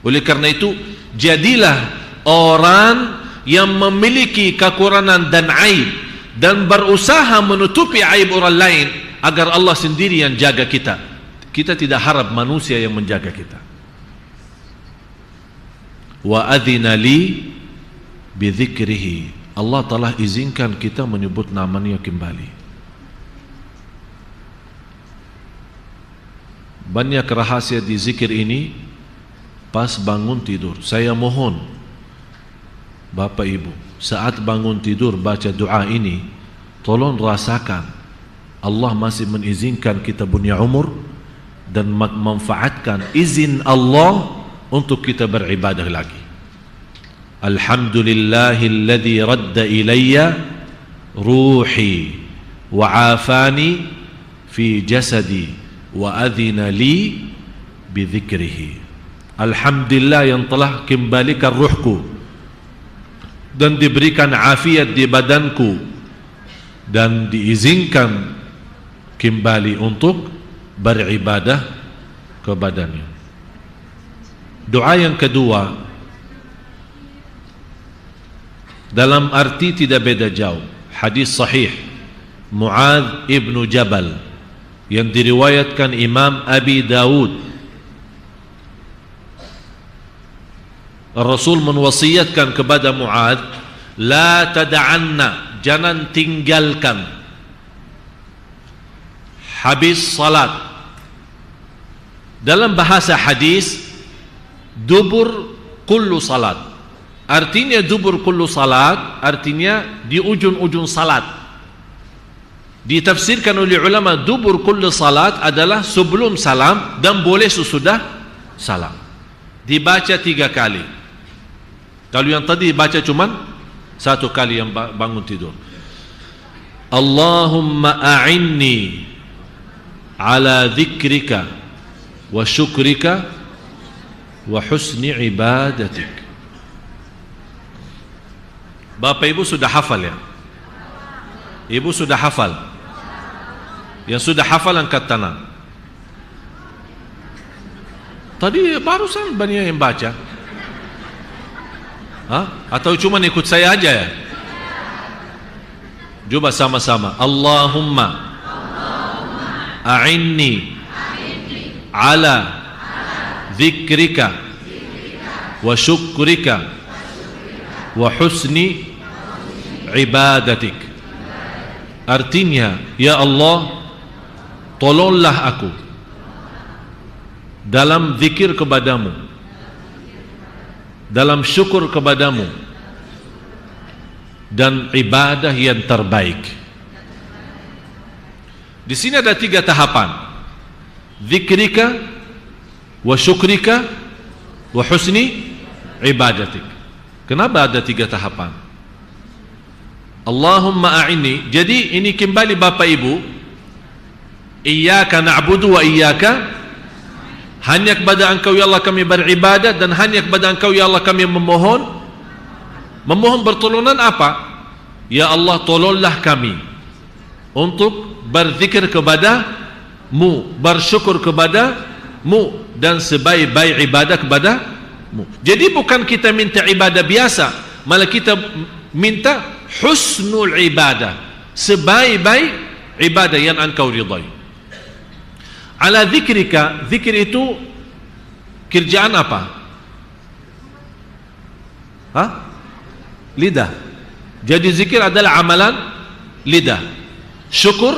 Speaker 1: Oleh karena itu, jadilah orang yang memiliki kekurangan dan aib, dan berusaha menutupi aib orang lain, agar Allah sendiri yang jaga kita. Kita tidak harap manusia yang menjaga kita. Wa adzina li bidzikrihi, Allah telah izinkan kita menyebut namanya kembali. Banyak rahasia di zikir ini pas bangun tidur. Saya mohon Bapak Ibu, saat bangun tidur baca doa ini, tolong rasakan Allah masih mengizinkan kita punya umur, dan memanfaatkan izin Allah untuk kita beribadah lagi. Alhamdulillahilladzi radda ilayya ruhi wa afani fi jasadi wa adhina li bidzikrihi. Alhamdulillah yang telah kembalikan ruhku dan diberikan afiat di badanku, dan diizinkan kembali untuk beribadah kepadanya. Doa yang kedua dalam arti tidak beda jauh. Hadis sahih Muadz ibnu Jabal yang diriwayatkan Imam Abi Dawud Rasul menwasiatkan kepada Mu'adz, la tada'anna, jangan tinggalkan habis salat. Dalam bahasa hadis, dubur kullu salat. Artinya dubur kullu salat, artinya di ujung-ujung salat. Ditafsirkan oleh ulama, dubur kullu salat adalah sebelum salam dan boleh sesudah salam. Dibaca 3 kali. Kalau yang tadi baca cuman 1 kali yang bangun tidur. Allahumma a'inni ala dzikrika wa syukrika wa husni ibadatik. Bapak Ibu sudah hafal ya? Ibu sudah hafal? Yang sudah hafal angkat tangan. Tadi barusan banyak yang baca. Hah? Atau cuma ikut saya aja ya? Coba sama-sama. Allahumma a'inni ala dzikrika wa syukrika wa husni ibadatik. Artinya, ya Allah, tolonglah aku dalam zikir kepadamu, dalam syukur kepadamu, dan ibadah yang terbaik. Di sini ada 3 tahapan. Zikrika wa syukrika wa husni ibadatik. Kenapa ada 3 tahapan? Allahumma a'inni. Jadi ini kembali Bapak Ibu, iyyaka na'budu wa iyyaka, hanya kepada Engkau ya Allah kami beribadat, dan hanya kepada Engkau ya Allah kami memohon. Memohon pertolongan apa? Ya Allah, tolonglah kami untuk berzikir kepada-Mu, bersyukur kepada-Mu, dan sebaik-baik ibadah kepada-Mu. Jadi bukan kita minta ibadah biasa, malah kita minta husnul ibadah, sebaik-baik ibadah yang Engkau ridai. Ala zikrika, zikir itu kerjaan apa? Hah? Lidah. Jadi zikir adalah amalan lidah. Syukur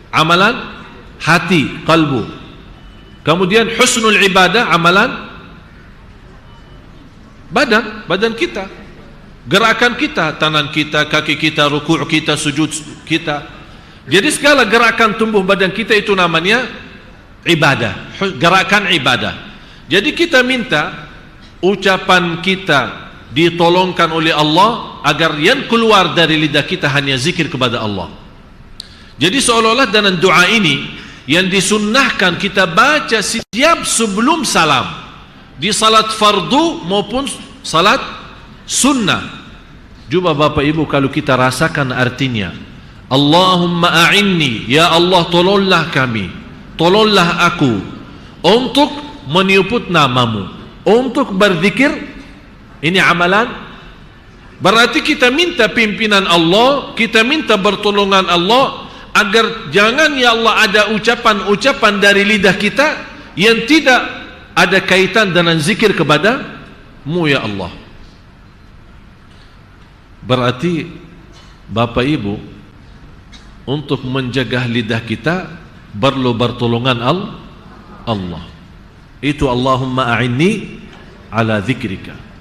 Speaker 1: amalan hati, kalbu. Kemudian husnul ibadah amalan badan kita. Gerakan kita, tangan kita, kaki kita, ruku' kita, sujud kita. Jadi segala gerakan tubuh badan kita itu namanya ibadah, gerakan ibadah. Jadi kita minta ucapan kita ditolongkan oleh Allah agar yang keluar dari lidah kita hanya zikir kepada Allah. Jadi seolah-olah dengan doa ini yang disunnahkan kita baca setiap sebelum salam, di salat fardu maupun salat sunnah. Coba Bapak Ibu kalau kita rasakan artinya, Allahumma a'inni, ya Allah tolonglah kami, tolonglah aku untuk menyebut namamu, untuk berzikir. Ini amalan. Berarti kita minta pimpinan Allah, kita minta pertolongan Allah agar jangan ya Allah ada ucapan-ucapan dari lidah kita yang tidak ada kaitan dengan zikir kepada-Mu ya Allah. Berarti Bapak Ibu, untuk menjaga lidah kita perlu pertolongan Allah. Itu Allahumma a'inni ala zikrika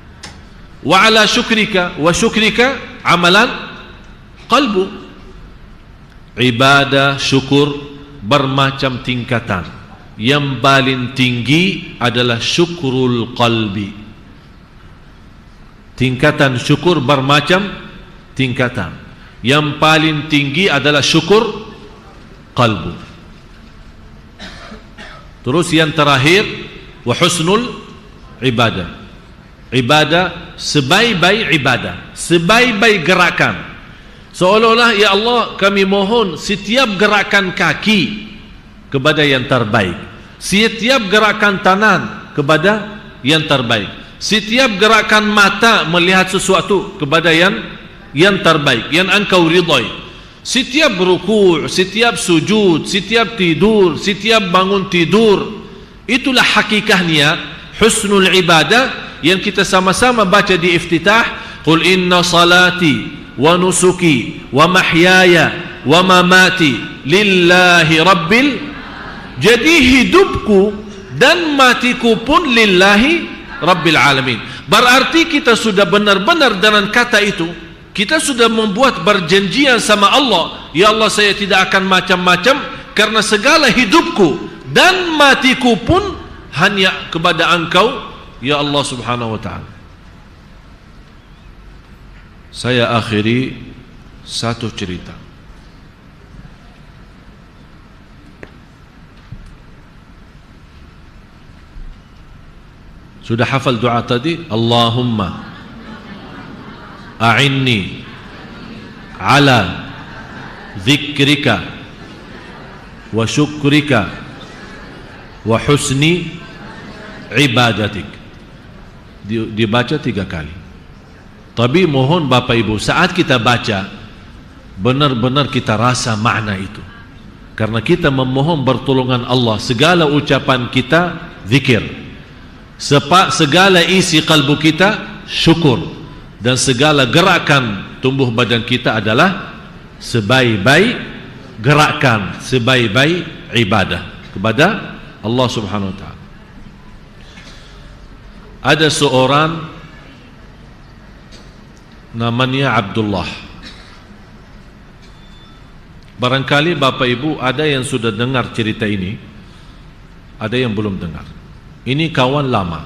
Speaker 1: wa ala syukrika wa syukrika amalan qalbu. Ibadah syukur bermacam tingkatan. Yang paling tinggi adalah syukrul qalbi. Tingkatan syukur bermacam tingkatan. Yang paling tinggi adalah syukur qalbu. Terus yang terakhir wa husnul ibadah. Ibadah sebaik-baik ibadah, sebaik-baik gerakan. Seolah-olah ya Allah kami mohon setiap gerakan kaki kepada yang terbaik, setiap gerakan tangan kepada yang terbaik, setiap gerakan mata melihat sesuatu kepada yang terbaik, yang Engkau ridai. Setiap ruku', setiap sujud, setiap tidur, setiap bangun tidur, itulah hakikatnya husnul ibadah yang kita sama-sama baca di iftitah, qul inna salati wa nusuki wa mahyaya wa mamati lillahi rabbil. Jadi hidupku dan matiku pun lillahi rabbil alamin. Berarti kita sudah benar-benar dengan kata itu, kita sudah membuat perjanjian sama Allah. Ya Allah, saya tidak akan macam-macam, karena segala hidupku dan matiku pun hanya kepada Engkau, ya Allah subhanahu wa ta'ala. Saya akhiri satu cerita. Sudah hafal doa tadi? Allahumma a'inni ala dzikrika wa syukrika wa husni ibadatik. Dibaca 3 kali. Tapi mohon Bapak Ibu, saat kita baca, benar-benar kita rasa makna itu. Karena kita memohon pertolongan Allah, segala ucapan kita zikir, segala isi kalbu kita syukur, dan segala gerakan tubuh badan kita adalah sebaik-baik gerakan, sebaik-baik ibadah kepada Allah subhanahu wa ta'ala. Ada seorang namanya Abdullah. Barangkali Bapak Ibu ada yang sudah dengar cerita ini, ada yang belum dengar. Ini kawan lama.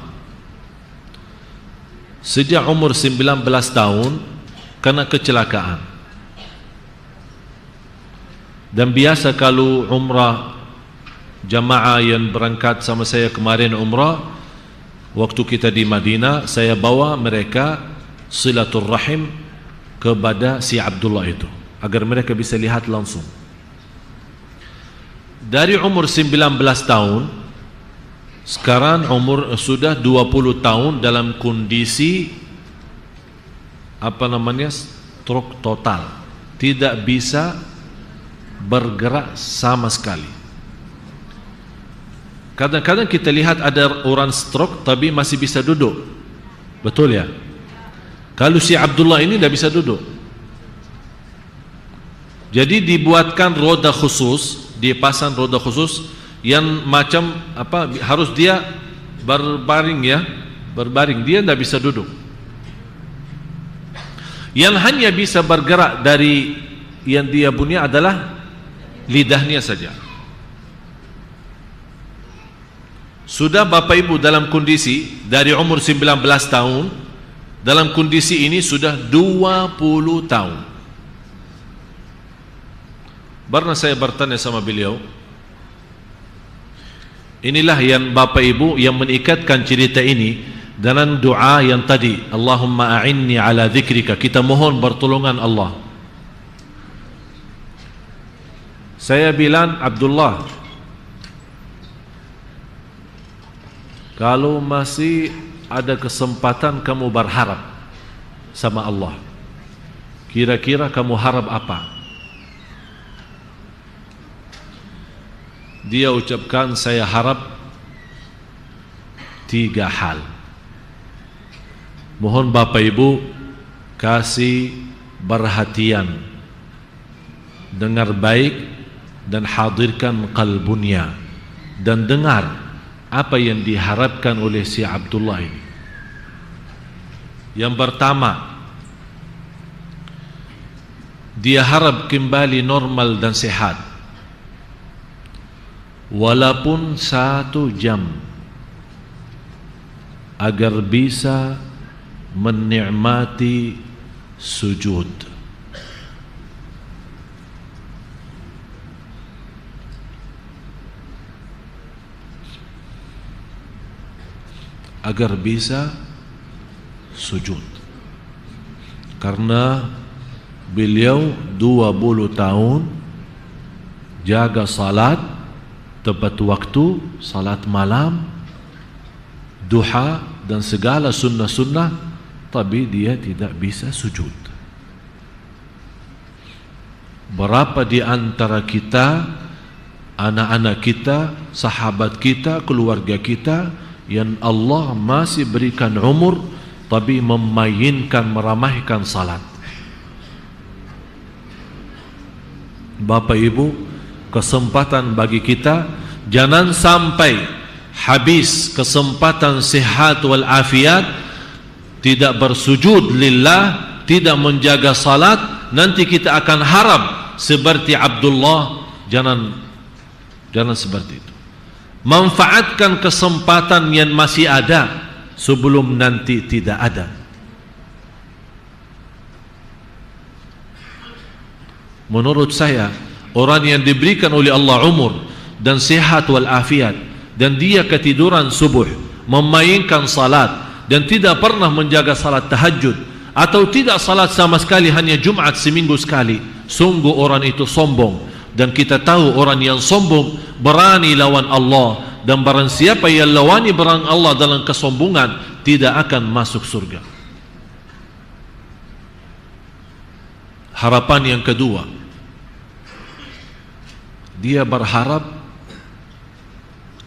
Speaker 1: Sejak umur 19 tahun kena kecelakaan. Dan biasa kalau umrah, jamaah yang berangkat sama saya kemarin umrah, waktu kita di Madinah, saya bawa mereka silaturrahim kepada si Abdullah itu, agar mereka bisa lihat langsung. Dari umur 19 tahun, sekarang umur sudah 20 tahun dalam kondisi stroke total, tidak bisa bergerak sama sekali. Kadang-kadang kita lihat ada orang stroke tapi masih bisa duduk, betul ya? Kalau si Abdullah ini tidak bisa duduk, jadi dibuatkan roda khusus, dipasang roda khusus yang macam harus dia berbaring, ya, berbaring, dia tidak bisa duduk. Yang hanya bisa bergerak dari yang dia punya adalah lidahnya saja. Sudah Bapak Ibu dalam kondisi dari umur 19 tahun, dalam kondisi ini sudah 20 tahun. Pernah saya bertanya sama beliau, inilah yang Bapak Ibu yang mengikatkan cerita ini dengan doa yang tadi, Allahumma a'inni ala dzikrika, kita mohon pertolongan Allah. Saya bilang, Abdullah, kalau masih ada kesempatan kamu berharap sama Allah, kira-kira kamu harap apa? Dia ucapkan, saya harap 3 hal. Mohon Bapak Ibu kasih perhatian, dengar baik dan hadirkan kalbunya, dan dengar apa yang diharapkan oleh si Abdullah ini. Yang pertama, dia harap kembali normal dan sehat, walaupun 1 jam, agar bisa menikmati sujud. Agar bisa sujud. Karena beliau 20 tahun jaga salat tepat waktu, salat malam, duha dan segala sunnah-sunnah, tapi dia tidak bisa sujud. Berapa di antara kita, anak-anak kita, sahabat kita, keluarga kita yang Allah masih berikan umur tapi memainkan, meramaikan salat. Bapak Ibu, kesempatan bagi kita, jangan sampai habis kesempatan sehat wal afiat tidak bersujud lillah, tidak menjaga salat, nanti kita akan harap seperti Abdullah. Jangan seperti itu. Manfaatkan kesempatan yang masih ada sebelum nanti tidak ada. Menurut saya, orang yang diberikan oleh Allah umur dan sehat wal afiat, dan dia ketiduran subuh, memainkan salat dan tidak pernah menjaga salat tahajud, atau tidak salat sama sekali, hanya Jumat seminggu sekali, sungguh orang itu sombong. Dan kita tahu orang yang sombong berani lawan Allah, dan barang siapa yang lawani barang Allah dalam kesombongan tidak akan masuk surga. Harapan yang kedua, dia berharap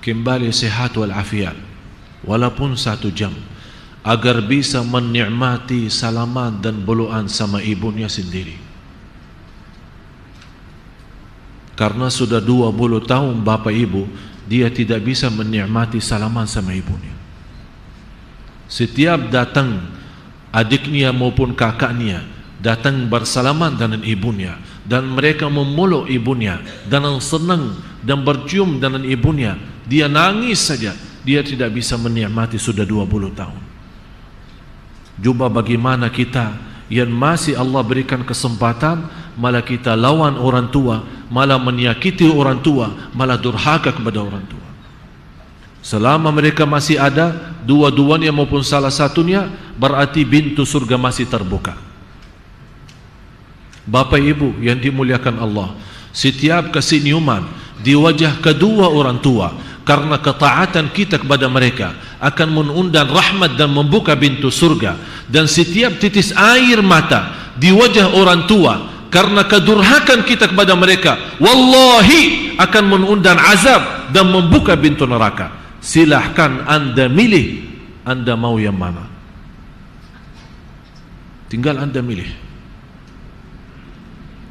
Speaker 1: kembali sehat wal afiat walaupun 1 jam, agar bisa menikmati salaman dan beluan sama ibunya sendiri. Karena sudah 20 tahun bapak ibu, dia tidak bisa menikmati salaman sama ibunya. Setiap datang adiknya maupun kakaknya datang bersalaman dengan ibunya, dan mereka memeluk ibunya dan senang dan bercium dengan ibunya, dia nangis saja. Dia tidak bisa menikmati sudah 20 tahun. Coba bagaimana kita yang masih Allah berikan kesempatan, malah kita lawan orang tua, malah menyakiti orang tua, malah durhaka kepada orang tua. Selama mereka masih ada, dua-duanya maupun salah satunya, berarti pintu surga masih terbuka. Bapak Ibu yang dimuliakan Allah, setiap kesenyuman di wajah kedua orang tua karena ketaatan kita kepada mereka akan mengundang rahmat dan membuka pintu surga. Dan setiap titis air mata di wajah orang tua karena kedurhakan kita kepada mereka, wallahi akan mengundang azab dan membuka pintu neraka. Silahkan anda milih, anda mau yang mana. Tinggal anda milih.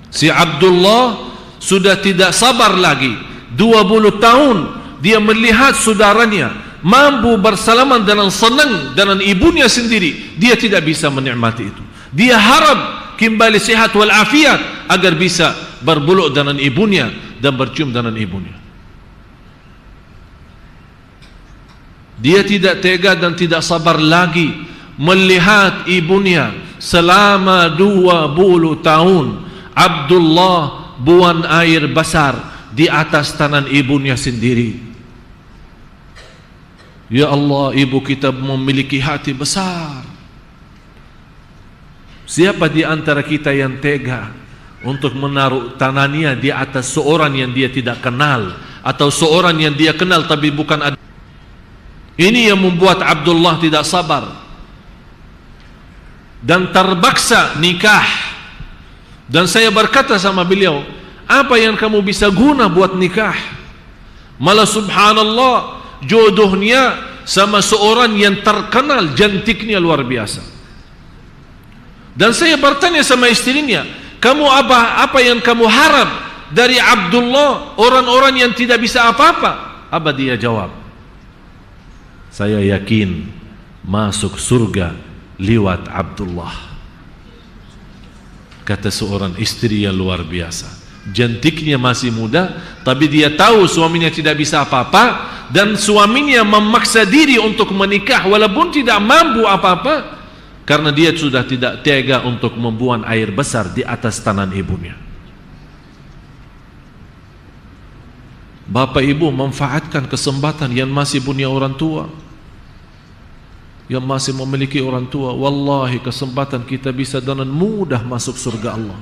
Speaker 1: Si Abdullah sudah tidak sabar lagi. 20 tahun dia melihat saudaranya mampu bersalaman dengan senang dengan ibunya sendiri. Dia tidak bisa menikmati itu. Dia harap kembali sehat wal afiat agar bisa berbeluk dengan ibunya dan bercium dengan ibunya. Dia tidak tega dan tidak sabar lagi melihat ibunya selama 20 tahun Abdullah buang air besar di atas tangan ibunya sendiri. Ya Allah, ibu kita memiliki hati besar. Siapa di antara kita yang tega untuk menaruh tangannya di atas seorang yang dia tidak kenal, atau seorang yang dia kenal tapi bukan ada? Ini yang membuat Abdullah tidak sabar dan terpaksa nikah. Dan saya berkata sama beliau, apa yang kamu bisa guna buat nikah? Malah subhanallah, jodohnya sama seorang yang terkenal, cantiknya luar biasa. Dan saya bertanya sama istrinya, kamu apa yang kamu harap dari Abdullah, orang-orang yang tidak bisa apa-apa? Apa dia jawab? Saya yakin masuk surga lewat Abdullah. Kata seorang istri yang luar biasa, cantiknya masih muda, tapi dia tahu suaminya tidak bisa apa-apa, dan suaminya memaksa diri untuk menikah walaupun tidak mampu apa-apa, karena dia sudah tidak tega untuk membuang air besar di atas tangan ibunya. Bapak ibu manfaatkan kesempatan yang masih punya orang tua, yang masih memiliki orang tua. Wallahi kesempatan kita bisa dengan mudah masuk surga Allah.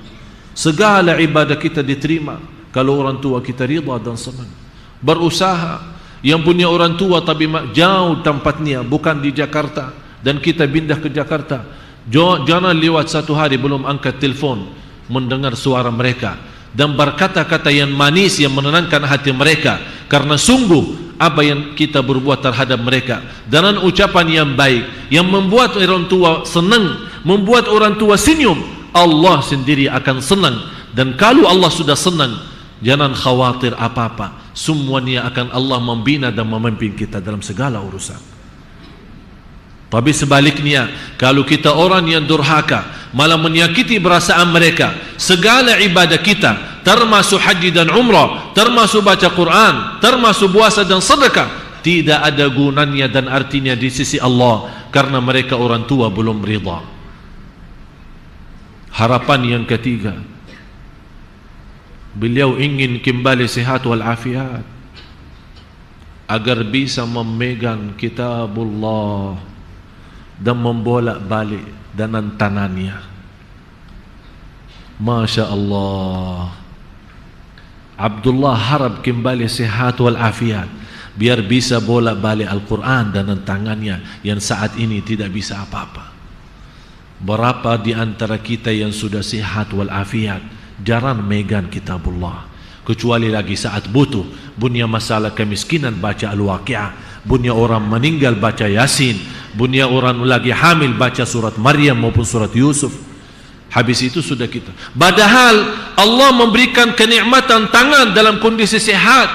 Speaker 1: Segala ibadah kita diterima kalau orang tua kita ridha dan senang. Berusaha. Yang punya orang tua tapi jauh tempatnya, bukan di Jakarta, dan kita pindah ke Jakarta, jangan lewat 1 hari belum angkat telefon mendengar suara mereka dan berkata-kata yang manis yang menenangkan hati mereka. karena sungguh apa yang kita berbuat terhadap mereka dengan ucapan yang baik yang membuat orang tua senang, membuat orang tua senyum, Allah sendiri akan senang. Dan kalau Allah sudah senang, jangan khawatir apa-apa, semuanya akan Allah membina dan memimpin kita dalam segala urusan. Tapi sebaliknya, kalau kita orang yang durhaka, malah menyakiti perasaan mereka, segala ibadah kita, termasuk haji dan umrah, termasuk baca Quran, termasuk puasa dan sedekah, tidak ada gunanya dan artinya di sisi Allah, karena mereka orang tua belum ridha. Harapan yang ketiga, beliau ingin kembali sehat walafiat agar bisa memegang kitabullah dan membolak-balik dengan tangannya. Masya Allah, Abdullah harap kembali sehat walafiat biar bisa bolak-balik Al-Quran dengan tangannya yang saat ini tidak bisa apa-apa. Berapa di antara kita yang sudah sehat walafiat jarang megang kitabullah, kecuali lagi saat butuh, punya masalah kemiskinan baca Al-Waqi'ah, punya orang meninggal baca Yasin, punya orang lagi hamil baca surat Maryam maupun surat Yusuf. Habis itu sudah kita. Padahal Allah memberikan kenikmatan tangan dalam kondisi sehat.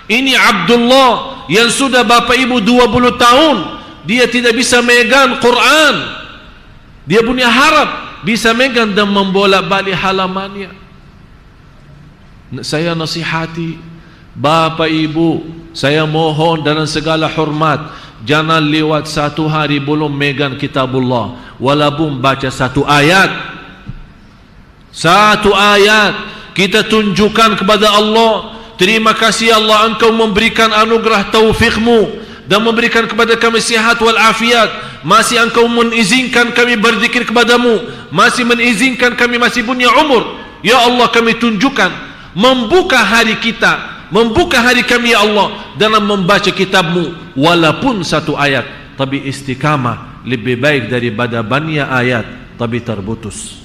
Speaker 1: Ini Abdullah yang sudah bapak ibu 20 tahun dia tidak bisa megang Quran, dia punya harap bisa megang dan membolak-balik halamannya. Saya nasihati bapak ibu, saya mohon dengan segala hormat, jangan lewat satu hari belum megang kitabullah, walaupun baca satu ayat. Satu ayat kita tunjukkan kepada Allah, terima kasih Allah, engkau memberikan anugerah taufikmu dan memberikan kepada kami sihat walafiat, masih engkau mengizinkan kami berzikir kepadamu, masih mengizinkan kami masih punya umur. Ya Allah, kami tunjukkan, membuka hari kita, membuka hari kami ya Allah dalam membaca kitabmu, walaupun satu ayat, tapi istiqamah lebih baik daripada banyak ayat tapi terputus.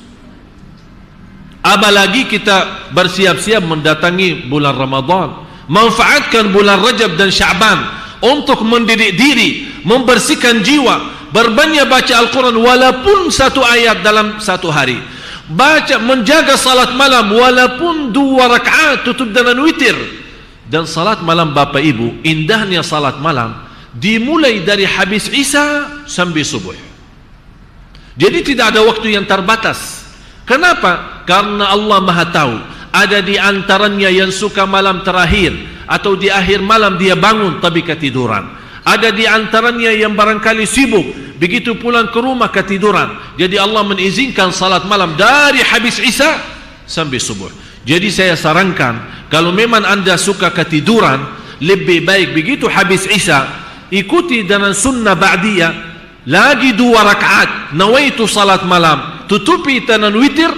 Speaker 1: Apalagi kita bersiap-siap mendatangi bulan Ramadan, manfaatkan bulan Rajab dan Sya'ban untuk mendidik diri, membersihkan jiwa, berbanyak baca Al-Quran walaupun satu ayat dalam satu hari, baca, menjaga salat malam walaupun 2 rakaat tutup dengan witir. Dan salat malam bapak ibu, indahnya salat malam dimulai dari habis Isya sampai subuh. Jadi tidak ada waktu yang terbatas. Kenapa? Karena Allah Maha tahu, ada di antaranya yang suka malam terakhir atau di akhir malam dia bangun tapi ketiduran. Ada di antaranya yang barangkali sibuk, begitu pulang ke rumah ketiduran. Jadi Allah mengizinkan salat malam dari habis Isya sampai subuh. Jadi saya sarankan, kalau memang anda suka ketiduran, lebih baik begitu habis Isya ikuti dengan sunnah ba'diyah, lagi 2 rakaat, nawaitu salat malam, tutupi dengan witir,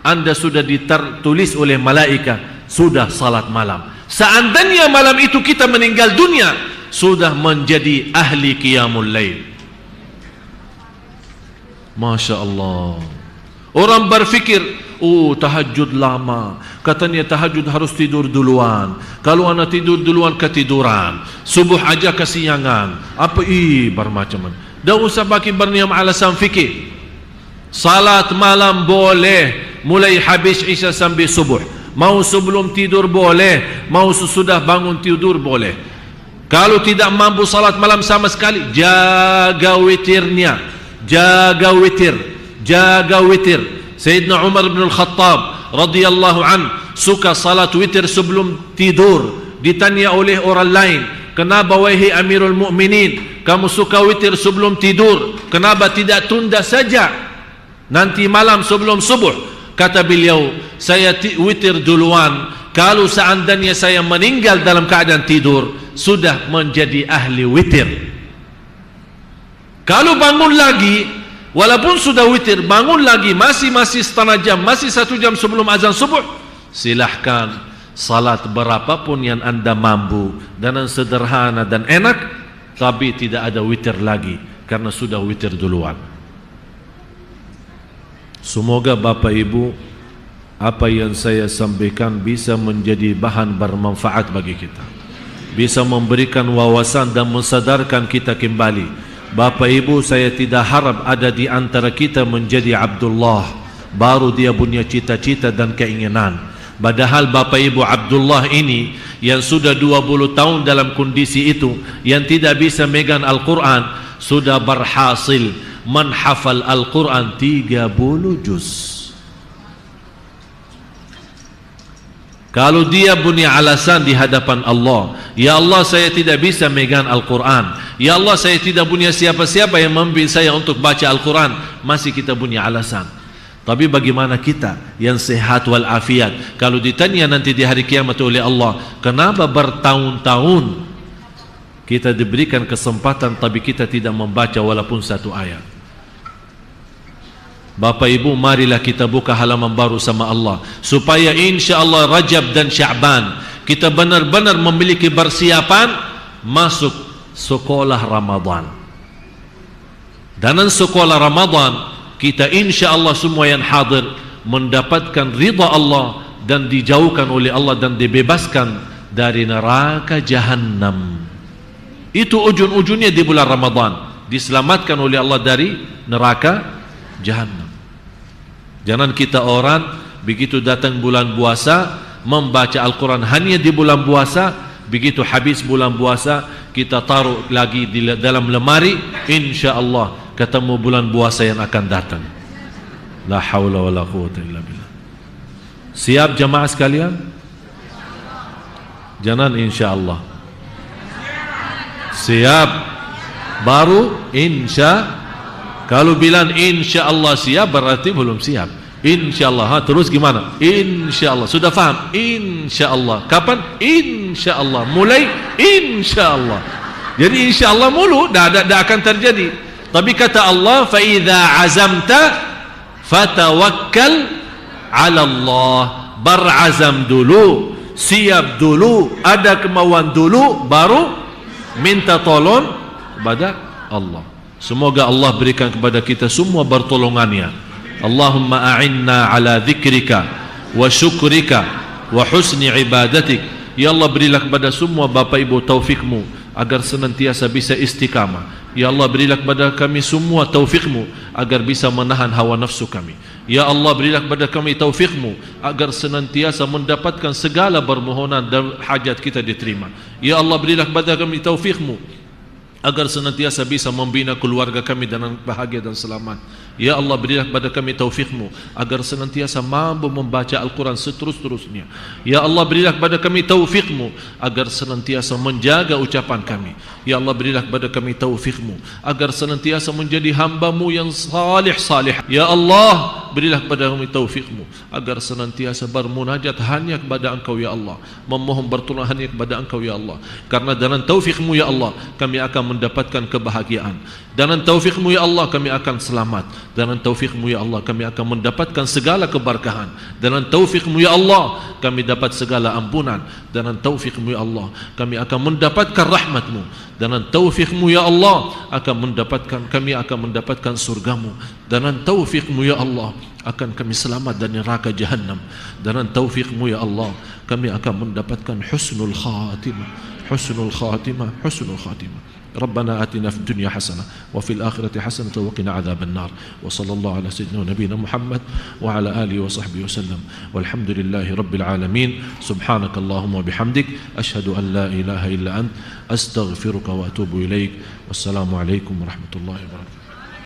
Speaker 1: anda sudah ditulis oleh malaikat sudah salat malam. Seandainya malam itu kita meninggal dunia, sudah menjadi ahli qiyamul lail. Masya Allah. Orang berfikir, oh tahajud lama, katanya tahajud harus tidur duluan, kalau anak tidur duluan ketiduran, subuh aja kesiangan, apa bermacam-macam. Dah usah pakai berniam alasan fikir. Salat malam boleh mulai habis Isya sampai subuh, mau sebelum tidur boleh, mau sesudah bangun tidur boleh. Kalau tidak mampu salat malam sama sekali, jaga witirnya, jaga witir, jaga witir. Sayyidina Umar bin Al-Khattab radhiyallahu an suka salat witir sebelum tidur. Ditanya oleh orang lain, kenapa wahai Amirul Mukminin kamu suka witir sebelum tidur, kenapa tidak tunda saja nanti malam sebelum subuh? Kata beliau, saya witir duluan, kalau seandainya saya meninggal dalam keadaan tidur, sudah menjadi ahli witir. Kalau bangun lagi, walaupun sudah witir, bangun lagi masih setengah jam, masih 1 jam sebelum azan subuh, silahkan salat berapapun yang anda mampu, dengan sederhana dan enak, tapi tidak ada witir lagi karena sudah witir duluan. Semoga Bapak Ibu, apa yang saya sampaikan bisa menjadi bahan bermanfaat bagi kita. bisa memberikan wawasan dan mensadarkan kita kembali. Bapak Ibu, saya tidak harap ada di antara kita menjadi Abdullah baru dia punya cita-cita dan keinginan. Padahal Bapak Ibu, Abdullah ini yang sudah 20 tahun dalam kondisi itu, yang tidak bisa megang Al-Quran, sudah berhasil menghafal Al-Quran 30 juz. Kalau dia punya alasan di hadapan Allah, ya Allah saya tidak bisa megang Al-Quran, ya Allah saya tidak punya siapa-siapa yang membimbing saya untuk baca Al-Quran, masih kita punya alasan. Tapi bagaimana kita yang sehat walafiat, kalau ditanya nanti di hari kiamat oleh Allah, kenapa bertahun-tahun kita diberikan kesempatan tapi kita tidak membaca walaupun satu ayat? Bapak Ibu, marilah kita buka halaman baru sama Allah, supaya insya Allah Rajab dan Sya'ban kita benar-benar memiliki persiapan masuk sekolah Ramadan. Dalam sekolah Ramadan kita insya Allah semua yang hadir mendapatkan ridha Allah dan dijauhkan oleh Allah dan dibebaskan dari neraka Jahannam. Itu ujung-ujungnya di bulan Ramadan, diselamatkan oleh Allah dari neraka Jahannam. Jangan kita orang begitu datang bulan puasa membaca Al-Quran hanya di bulan puasa, begitu habis bulan puasa kita taruh lagi di dalam lemari, insya Allah ketemu bulan puasa yang akan datang. La haula wa la quwwata illa billah. Siap jamaah sekalian? Jangan insya Allah. Siap baru insya. Kalau bilang insya Allah siap berarti belum siap. Insya Allah, terus gimana? Insya Allah, sudah faham? Insya Allah. Kapan? Insya Allah. Mulai? Insya Allah. Jadi insya Allah mulu, dah akan terjadi. Tapi kata Allah, fa idza azamta fatawakkal ala Allah. Berazam dulu, siap dulu, ada kemauan dulu, baru minta tolong kepada Allah. Semoga Allah berikan kepada kita semua pertolongannya. Allahumma a'inna ala dzikrika wa syukrika wa husni ibadatik. Ya Allah, berilah kepada semua Bapak Ibu taufikmu agar senantiasa bisa istiqamah. Ya Allah, berilah kepada kami semua taufikmu agar bisa menahan hawa nafsu kami. Ya Allah, berilah kepada kami taufikmu agar senantiasa mendapatkan segala permohonan dan hajat kita diterima. Ya Allah, berilah kepada kami taufikmu agar senantiasa bisa membina keluarga kami dengan bahagia dan selamat. Ya Allah, berilah kepada kami taufikmu agar senantiasa mampu membaca Al-Quran seterus-terusnya. Ya Allah, berilah kepada kami taufikmu agar senantiasa menjaga ucapan kami. Ya Allah, berilah kepada kami taufikmu agar senantiasa menjadi hambamu yang salih-salih. Ya Allah, berilah kepada kami taufikmu agar senantiasa bermunajat hanya kepada Engkau ya Allah, memohon pertolongan hanya kepada Engkau ya Allah. Karena dengan taufikmu ya Allah kami akan mendapatkan kebahagiaan. Dengan taufikmu ya Allah kami akan selamat. Dengan taufikmu ya Allah kami akan mendapatkan segala keberkahan. Dengan taufikmu ya Allah kami dapat segala ampunan. Dengan taufikmu ya Allah kami akan mendapatkan rahmatmu. Dengan taufikmu ya Allah kami akan mendapatkan surgamu. Dengan taufikmu ya Allah akan kami selamat dari neraka Jahannam. Dengan taufikmu ya Allah kami akan mendapatkan husnul khatimah. Husnul khatimah. Husnul khatimah. ربنا آتنا في الدنيا حسنة وفي الآخرة حسنة وقنا عذاب النار وصلى الله على سيدنا ونبينا محمد وعلى آله وصحبه وسلم والحمد لله رب العالمين. سبحانك اللهم وبحمدك أشهد أن لا إله إلا أنت أستغفرك وأتوب إليك والسلام عليكم ورحمة الله وبركاته.